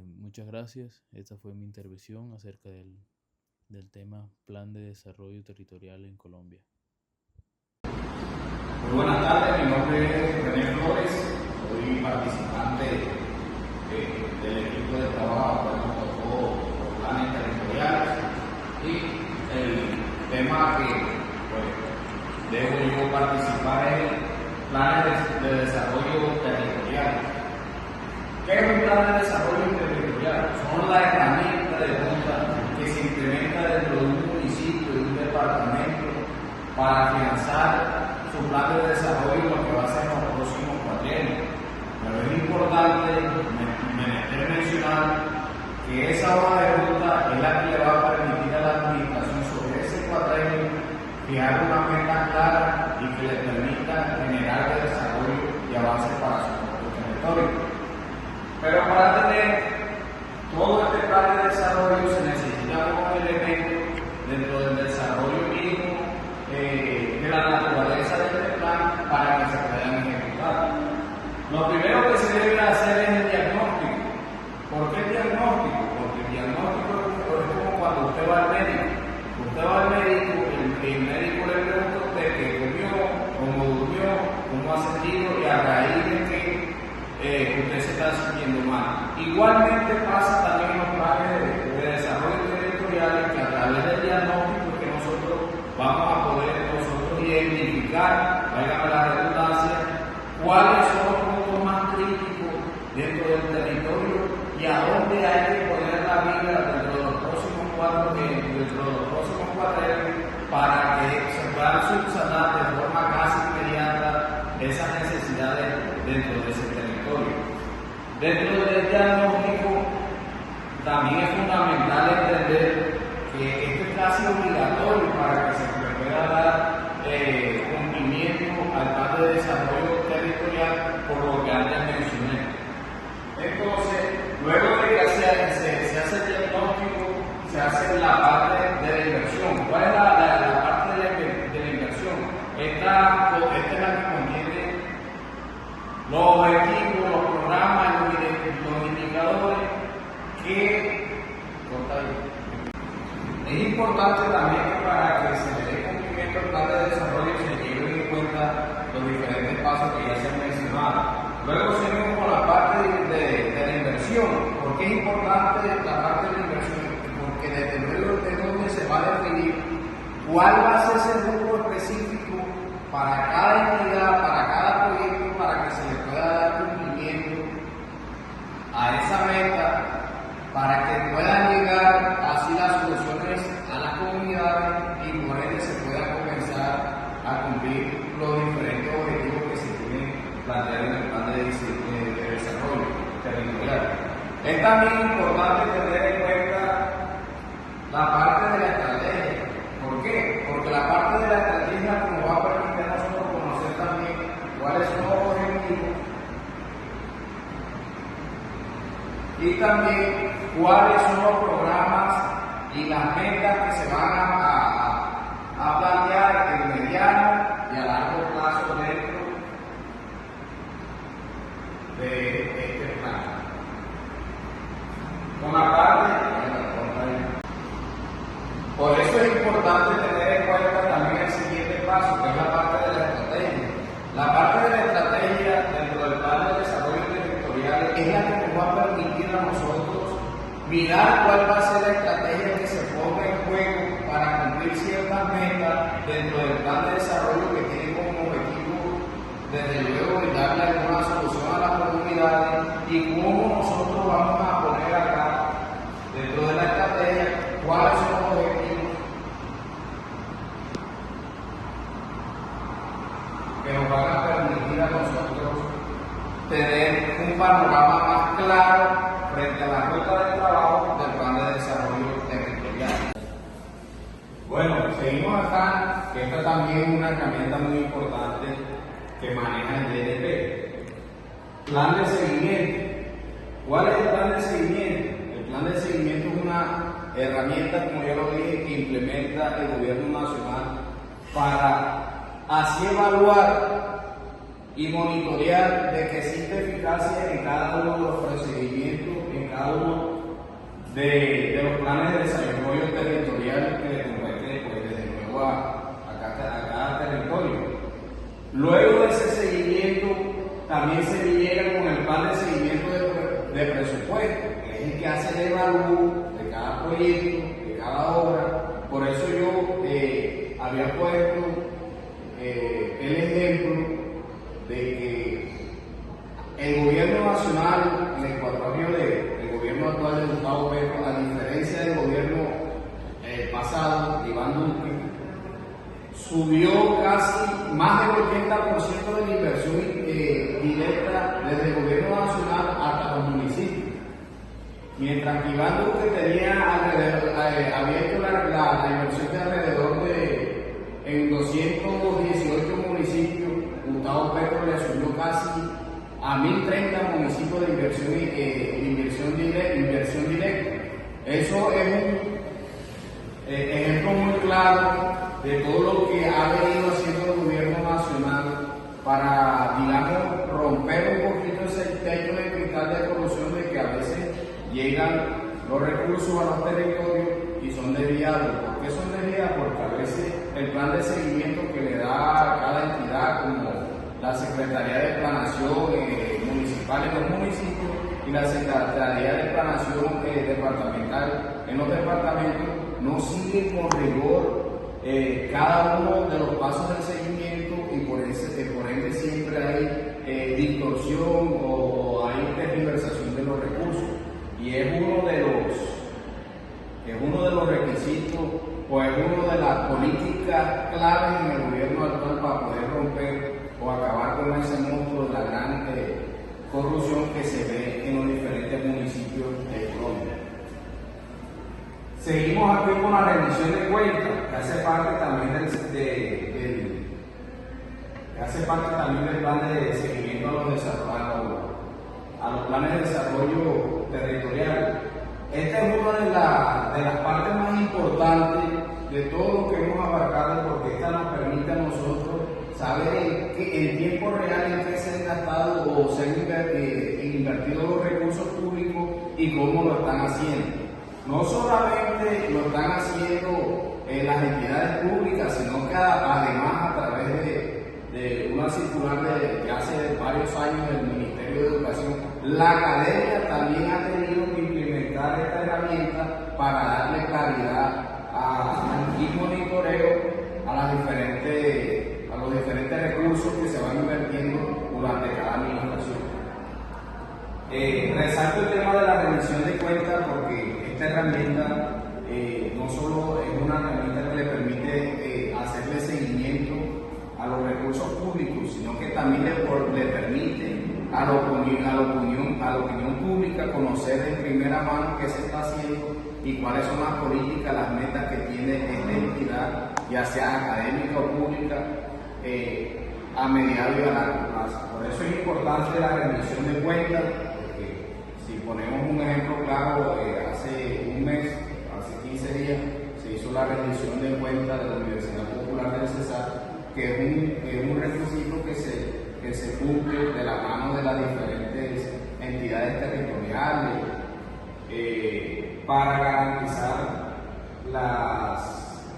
Muchas gracias. Esta fue mi intervención acerca del tema Plan de Desarrollo Territorial en Colombia. Muy buenas tardes, mi nombre es René Flores, soy participante del equipo de trabajo que nos tocó los planes territoriales y el tema que pues, debo yo participar es planes de desarrollo territorial. ¿Qué es un plan de desarrollo territorial? Son las herramientas de junta que se implementa dentro de un municipio, de un departamento, para afianzar su plan de desarrollo lo que va a ser en los próximos cuatrienios. Pero es importante mencionar que esa hoja de ruta es la que le va a permitir a la administración sobre ese cuatrienio fijar una meta clara y que le permita generar desarrollo y avance para su propio territorio. Pero para tener todo este plan de desarrollo se necesita un elemento dentro del desarrollo mismo de la naturaleza de este plan para que se puedan ejecutar. Lo primero que se debe hacer es el diagnóstico. ¿Por qué el diagnóstico? Porque el diagnóstico es como cuando usted va al médico. Usted va al médico, el médico le pregunta a usted qué comió, cómo durmió, cómo ha sentido y a raíz de que usted se está sintiendo mal. Igualmente pasa también en los planes de desarrollo territorial, que a través del diagnóstico es que nosotros vamos a poder identificar, válgame la redundancia, cuáles son los puntos más críticos dentro del territorio y a dónde hay que poner la mira dentro de los próximos cuatrienios para que se puedan subsanar de forma casi inmediata esas necesidades dentro de ese territorio. Dentro del diagnóstico también es fundamental entender que esto es casi obligatorio para que se pueda dar cumplimiento al plan de desarrollo territorial por lo que antes mencioné. Entonces, luego de que se hace el diagnóstico, se hace la parte de la inversión. ¿Cuál es la parte de la inversión? Esta es la que contiene los objetivos, los programas, los indicadores que es importante también que para que se le dé cumplimiento al plan de desarrollo se lleven en cuenta los diferentes pasos que ya se han mencionado. Luego seguimos con la parte de la inversión. ¿Por qué es importante la parte de la inversión? Porque desde luego de donde se va a definir cuál va a ser ese grupo específico para cada entidad, para cada proyecto, para que se le pueda dar cumplimiento a esa meta, para que puedan llegar así las soluciones a las comunidades y por ende se pueda comenzar a cumplir los diferentes objetivos que se tienen planteados en el plan de desarrollo territorial. Es también importante tener en cuenta la parte de la estrategia. ¿Por qué? Porque la parte de la estrategia nos va a permitir a nosotros conocer también cuáles son los objetivos y también cuáles son los programas y las metas que se van a plantear en mediano y a largo plazo dentro de este plan. Con la parte, por eso es importante tener en cuenta también el siguiente paso, que es la parte de la estrategia. La parte de la estrategia dentro del plan de desarrollo territorial es la que nos va a permitir a nosotros mirar cuál va a ser la estrategia que se ponga en juego para cumplir ciertas metas dentro del plan de desarrollo que tiene como objetivo, desde luego, darle alguna solución a las comunidades y cómo nosotros vamos a poner acá, dentro de la estrategia, cuáles son los objetivos que nos van a permitir a nosotros tener un panorama más claro frente a la ruta de trabajo del plan de desarrollo territorial. Bueno, seguimos acá, que esta también es una herramienta muy importante que maneja el DNP. Plan de seguimiento. ¿Cuál es el plan de seguimiento? El plan de seguimiento es una herramienta, como ya lo dije, que implementa el gobierno nacional para así evaluar y monitorear de que existe eficacia en cada uno de los procedimientos, en cada uno de los planes de desarrollo territorial que le compete, pues, desde luego a cada territorio. Luego de ese seguimiento, también se llega con el plan de seguimiento de presupuesto, que es el que hace el evalúo de cada proyecto, de cada obra. Por eso yo había puesto el ejemplo de que el gobierno nacional, en el cuatrenio del gobierno actual de Gustavo Petro, a diferencia del gobierno pasado, de Iván Duque, subió casi más del 80% de la inversión directa desde el gobierno nacional hasta los municipios. Mientras que Iván Duque tenía abierto la inversión de alrededor de en 218 municipios, Gustavo Petro le subió casi a 1030 municipios de inversión directa. Eso es un ejemplo muy claro de todo lo que ha venido haciendo el gobierno nacional para, digamos, romper un poquito ese techo de cristal de corrupción de que a veces llegan los recursos a los territorios y son desviados. ¿Por qué son desviados? Porque a veces el plan de seguimiento que le da a cada entidad, como la Secretaría de Planación municipal en los municipios y la Secretaría de Planación departamental en los departamentos, no siguen con rigor cada uno de los pasos del seguimiento y por ende siempre hay distorsión o hay tergiversación de los recursos. Y es uno de los requisitos o es una de las políticas claves en el gobierno actual para poder romper o acabar con ese monstruo de la gran corrupción que se ve en los diferentes municipios de Colombia. Seguimos aquí con la rendición de cuentas, que hace parte también del plan de seguimiento a los planes de desarrollo territorial. Esta es una de las partes más importantes de todo lo que hemos abarcado, porque esta nos permite a nosotros saber en tiempo real en qué se han gastado o se han invertido los recursos públicos y cómo lo están haciendo. No solamente lo están haciendo las entidades públicas, sino que además a través de una circular que hace varios años del Ministerio de Educación, la academia también ha tenido que implementar esta herramienta para darle claridad y monitoreo a los diferentes recursos que se van invirtiendo durante cada administración. Resalto el tema de la rendición de cuentas porque esta herramienta no solo es una herramienta que le permite hacerle seguimiento a los recursos públicos, sino que también le permite a la opinión pública conocer de primera mano qué se está haciendo y cuáles son las políticas, las metas que tiene esta entidad, ya sea académica o pública, a mediano y a largo plazo. Por eso es importante la rendición de cuentas. Si ponemos un ejemplo claro, hace un mes, hace 15 días, se hizo la rendición de cuentas de la Universidad Popular del Cesar, que es un requisito que se cumple de la mano de las diferentes entidades territoriales para garantizar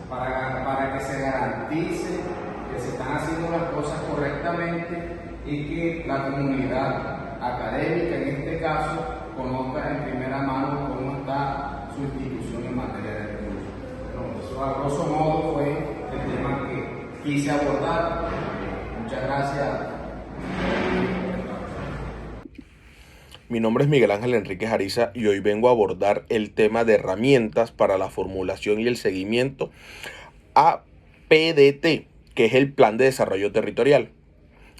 para que se garantice que se están haciendo las cosas correctamente y que la comunidad académica, en este caso, conozca en primera mano cómo está su institución en materia de recursos. Bueno, eso a grosso modo fue el tema que quise abordar. Muchas gracias. Mi nombre es Miguel Ángel Enríquez Ariza y hoy vengo a abordar el tema de herramientas para la formulación y el seguimiento a PDT, que es el Plan de Desarrollo Territorial,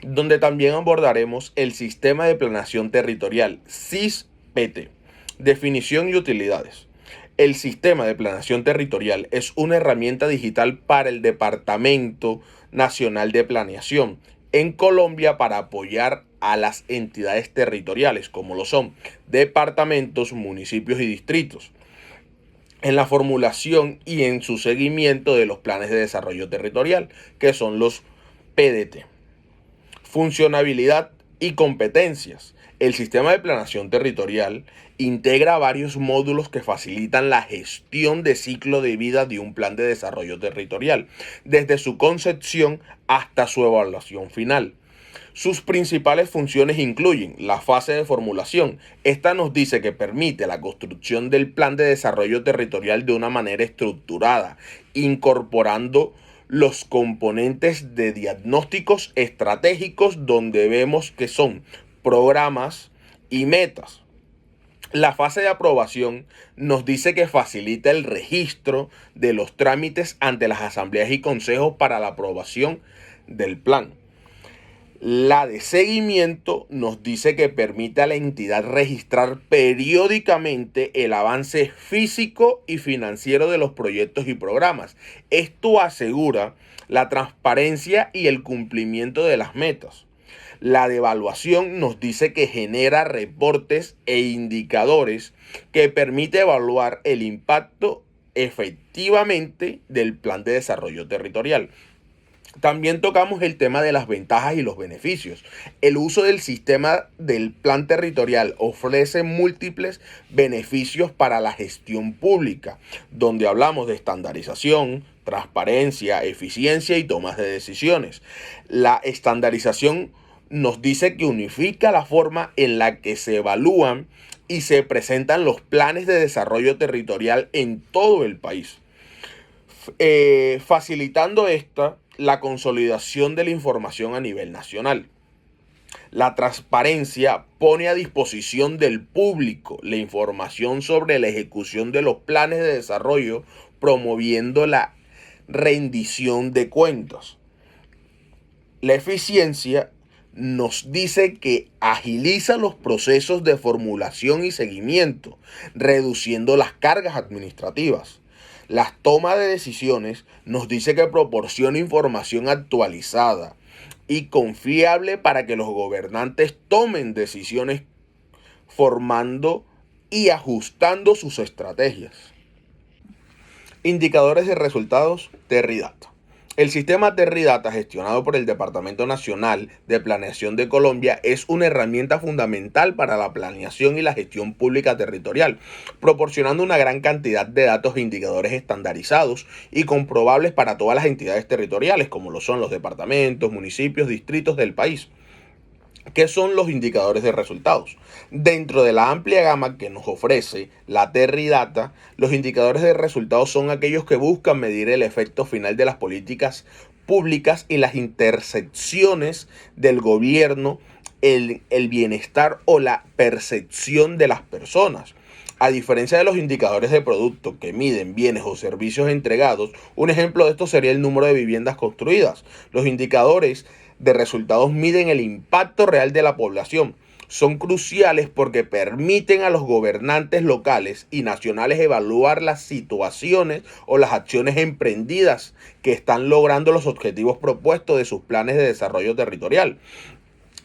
donde también abordaremos el Sistema de Planeación Territorial, SIS-PT, definición y utilidades. El Sistema de Planeación Territorial es una herramienta digital para el Departamento Nacional de Planeación en Colombia para apoyar a las entidades territoriales, como lo son departamentos, municipios y distritos, en la formulación y en su seguimiento de los planes de desarrollo territorial, que son los PDT. Funcionalidad y competencias. El sistema de planeación territorial integra varios módulos que facilitan la gestión de ciclo de vida de un plan de desarrollo territorial, desde su concepción hasta su evaluación final. Sus principales funciones incluyen la fase de formulación. Esta nos dice que permite la construcción del plan de desarrollo territorial de una manera estructurada, incorporando los componentes de diagnósticos estratégicos donde vemos que son programas y metas. La fase de aprobación nos dice que facilita el registro de los trámites ante las asambleas y consejos para la aprobación del plan. La de seguimiento nos dice que permite a la entidad registrar periódicamente el avance físico y financiero de los proyectos y programas. Esto asegura la transparencia y el cumplimiento de las metas. La de evaluación nos dice que genera reportes e indicadores que permite evaluar el impacto efectivamente del plan de desarrollo territorial. También tocamos el tema de las ventajas y los beneficios. El uso del sistema del plan territorial ofrece múltiples beneficios para la gestión pública, donde hablamos de estandarización, transparencia, eficiencia y tomas de decisiones. La estandarización nos dice que unifica la forma en la que se evalúan y se presentan los planes de desarrollo territorial en todo el país, facilitando la consolidación de la información a nivel nacional. La transparencia pone a disposición del público la información sobre la ejecución de los planes de desarrollo, promoviendo la rendición de cuentas. La eficiencia nos dice que agiliza los procesos de formulación y seguimiento, reduciendo las cargas administrativas. La toma de decisiones nos dice que proporciona información actualizada y confiable para que los gobernantes tomen decisiones formando y ajustando sus estrategias. Indicadores de resultados Terridata. El sistema Terridata, gestionado por el Departamento Nacional de Planeación de Colombia, es una herramienta fundamental para la planeación y la gestión pública territorial, proporcionando una gran cantidad de datos e indicadores estandarizados y comprobables para todas las entidades territoriales, como lo son los departamentos, municipios, distritos del país. ¿Qué son los indicadores de resultados? Dentro de la amplia gama que nos ofrece la Terridata, los indicadores de resultados son aquellos que buscan medir el efecto final de las políticas públicas y las intersecciones del gobierno, el bienestar o la percepción de las personas. A diferencia de los indicadores de producto que miden bienes o servicios entregados, un ejemplo de esto sería el número de viviendas construidas. Los indicadores de resultados miden el impacto real de la población. Son cruciales porque permiten a los gobernantes locales y nacionales evaluar las situaciones o las acciones emprendidas que están logrando los objetivos propuestos de sus planes de desarrollo territorial.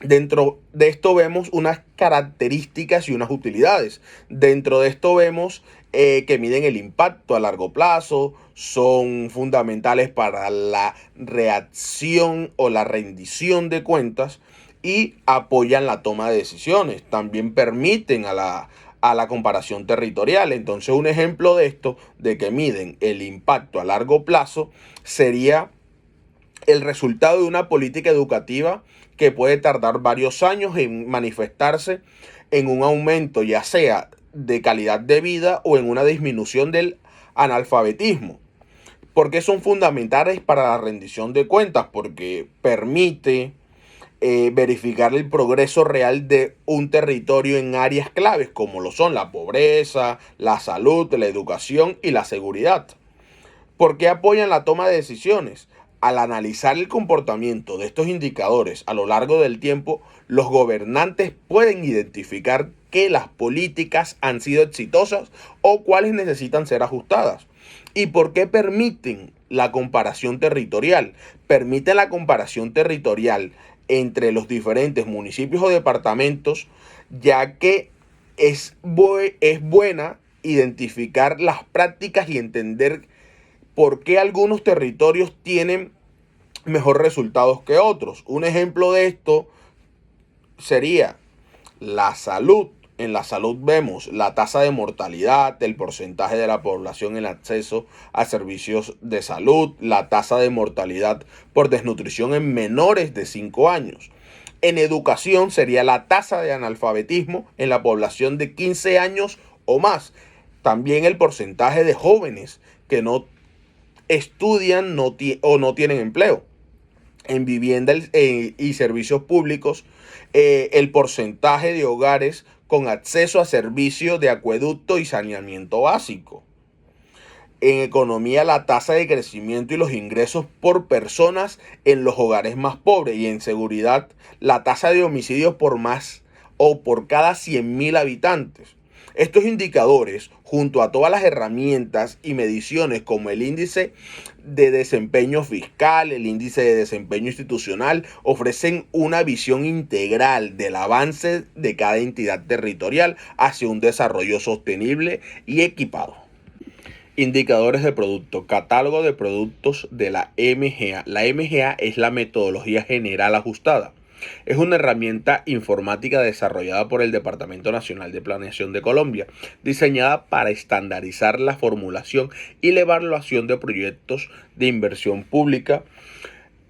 Dentro de esto vemos unas características y unas utilidades. Dentro de esto vemos que miden el impacto a largo plazo, son fundamentales para la reacción o la rendición de cuentas y apoyan la toma de decisiones. También permiten a la comparación territorial. Entonces, un ejemplo de esto, de que miden el impacto a largo plazo, sería el resultado de una política educativa que puede tardar varios años en manifestarse en un aumento, ya sea de calidad de vida o en una disminución del analfabetismo. ¿Por qué son fundamentales para la rendición de cuentas? Porque permite verificar el progreso real de un territorio en áreas claves como lo son la pobreza, la salud, la educación y la seguridad. ¿Por qué apoyan la toma de decisiones? Al analizar el comportamiento de estos indicadores a lo largo del tiempo, los gobernantes pueden identificar que las políticas han sido exitosas o cuáles necesitan ser ajustadas. ¿Y por qué permiten la comparación territorial? Permite la comparación territorial entre los diferentes municipios o departamentos, ya que es buena identificar las prácticas y entender por qué algunos territorios tienen mejores resultados que otros. Un ejemplo de esto sería La salud. En la salud vemos la tasa de mortalidad, el porcentaje de la población en acceso a servicios de salud, la tasa de mortalidad por desnutrición en menores de 5 años. En educación sería la tasa de analfabetismo en la población de 15 años o más. También el porcentaje de jóvenes que no estudian o no tienen empleo. En vivienda y servicios públicos, el porcentaje de hogares con acceso a servicios de acueducto y saneamiento básico. En economía, la tasa de crecimiento y los ingresos por personas en los hogares más pobres. Y en seguridad, la tasa de homicidios por más o por cada 100.000 habitantes. Estos indicadores, junto a todas las herramientas y mediciones como el índice de desempeño fiscal, el índice de desempeño institucional, ofrecen una visión integral del avance de cada entidad territorial hacia un desarrollo sostenible y equipado. Indicadores de producto, catálogo de productos de la MGA. La MGA es la metodología general ajustada. Es una herramienta informática desarrollada por el Departamento Nacional de Planeación de Colombia, diseñada para estandarizar la formulación y la evaluación de proyectos de inversión pública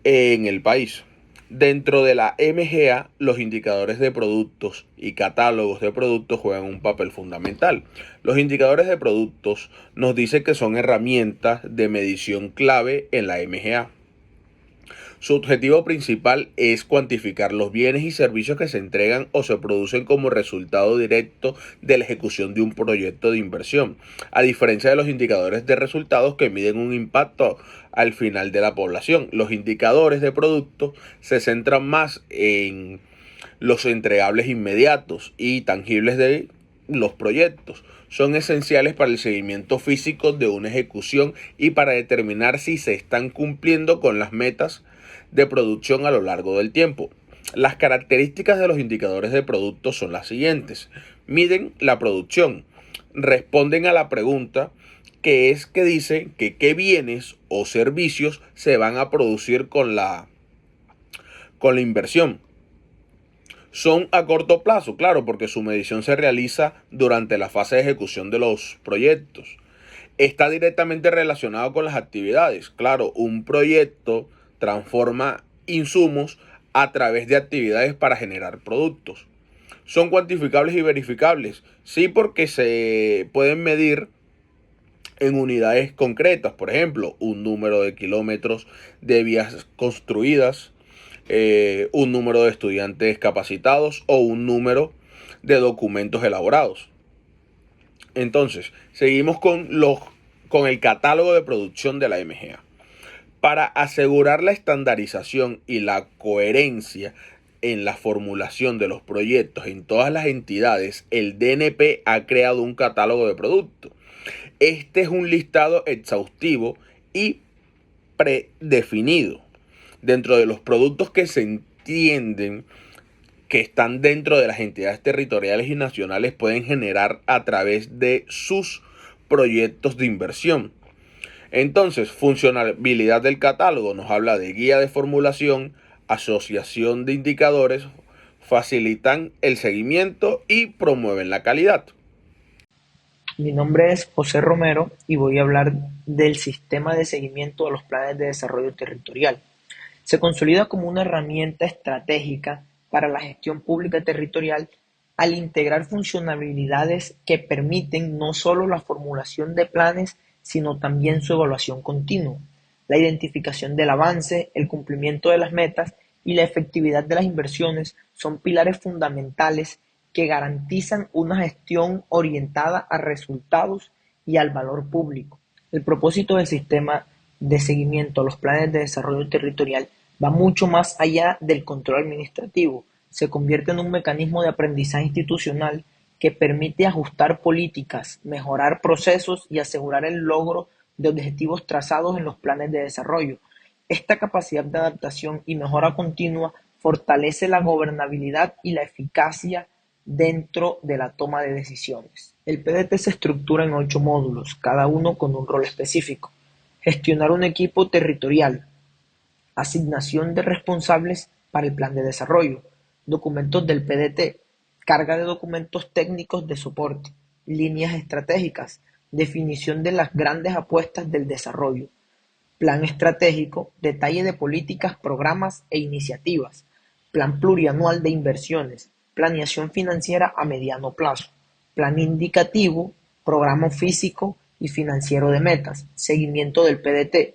en el país. Dentro de la MGA, los indicadores de productos y catálogos de productos juegan un papel fundamental. Los indicadores de productos nos dicen que son herramientas de medición clave en la MGA. Su objetivo principal es cuantificar los bienes y servicios que se entregan o se producen como resultado directo de la ejecución de un proyecto de inversión, a diferencia de los indicadores de resultados que miden un impacto al final de la población. Los indicadores de productos se centran más en los entregables inmediatos y tangibles de los proyectos. Son esenciales para el seguimiento físico de una ejecución y para determinar si se están cumpliendo con las metas de producción a lo largo del tiempo. Las características de los indicadores de productos son las siguientes. Miden la producción, responden a la pregunta que dice que qué bienes o servicios se van a producir con la inversión. Son a corto plazo, claro, porque su medición se realiza durante la fase de ejecución de los proyectos. Está directamente relacionado con las actividades. Claro, un proyecto transforma insumos a través de actividades para generar productos. ¿Son cuantificables y verificables? Sí, porque se pueden medir en unidades concretas. Por ejemplo, un número de kilómetros de vías construidas, un número de estudiantes capacitados o un número de documentos elaborados. Entonces, seguimos con el catálogo de producción de la MGA. Para asegurar la estandarización y la coherencia en la formulación de los proyectos en todas las entidades, el DNP ha creado un catálogo de productos. Este es un listado exhaustivo y predefinido. Dentro de los productos que se entienden que están dentro de las entidades territoriales y nacionales pueden generar a través de sus proyectos de inversión. Entonces, funcionalidad del catálogo nos habla de guía de formulación, asociación de indicadores, facilitan el seguimiento y promueven la calidad. Mi nombre es José Romero y voy a hablar del sistema de seguimiento de los planes de desarrollo territorial. Se consolida como una herramienta estratégica para la gestión pública territorial al integrar funcionalidades que permiten no solo la formulación de planes, sino también su evaluación continua, la identificación del avance, el cumplimiento de las metas y la efectividad de las inversiones son pilares fundamentales que garantizan una gestión orientada a resultados y al valor público. El propósito del sistema de seguimiento a los planes de desarrollo territorial va mucho más allá del control administrativo, se convierte en un mecanismo de aprendizaje institucional que permite ajustar políticas, mejorar procesos y asegurar el logro de objetivos trazados en los planes de desarrollo. Esta capacidad de adaptación y mejora continua fortalece la gobernabilidad y la eficacia dentro de la toma de decisiones. El PDT se estructura en 8 módulos, cada uno con un rol específico. Gestionar un equipo territorial, asignación de responsables para el plan de desarrollo, documentos del PDT, carga de documentos técnicos de soporte, líneas estratégicas, definición de las grandes apuestas del desarrollo, plan estratégico, detalle de políticas, programas e iniciativas, plan plurianual de inversiones, planeación financiera a mediano plazo, plan indicativo, programa físico y financiero de metas, seguimiento del PDT,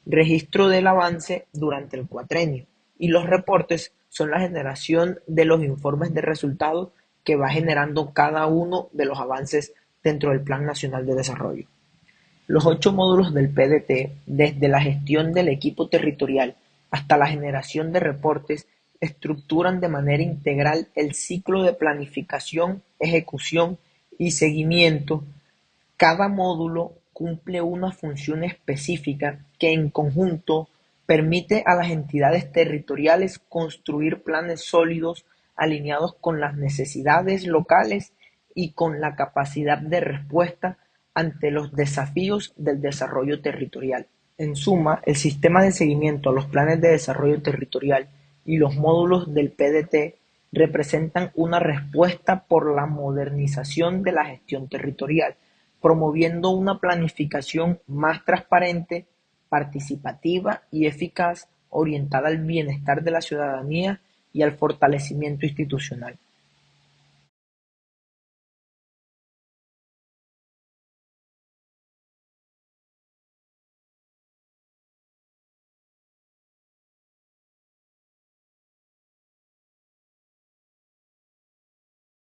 registro del avance durante el cuatrenio, y los reportes son la generación de los informes de resultados que va generando cada uno de los avances dentro del Plan Nacional de Desarrollo. Los 8 módulos del PDT, desde la gestión del equipo territorial hasta la generación de reportes, estructuran de manera integral el ciclo de planificación, ejecución y seguimiento. Cada módulo cumple una función específica que en conjunto permite a las entidades territoriales construir planes sólidos alineados con las necesidades locales y con la capacidad de respuesta ante los desafíos del desarrollo territorial. En suma, el sistema de seguimiento a los planes de desarrollo territorial y los módulos del PDT representan una respuesta por la modernización de la gestión territorial, promoviendo una planificación más transparente, participativa y eficaz, orientada al bienestar de la ciudadanía y al fortalecimiento institucional.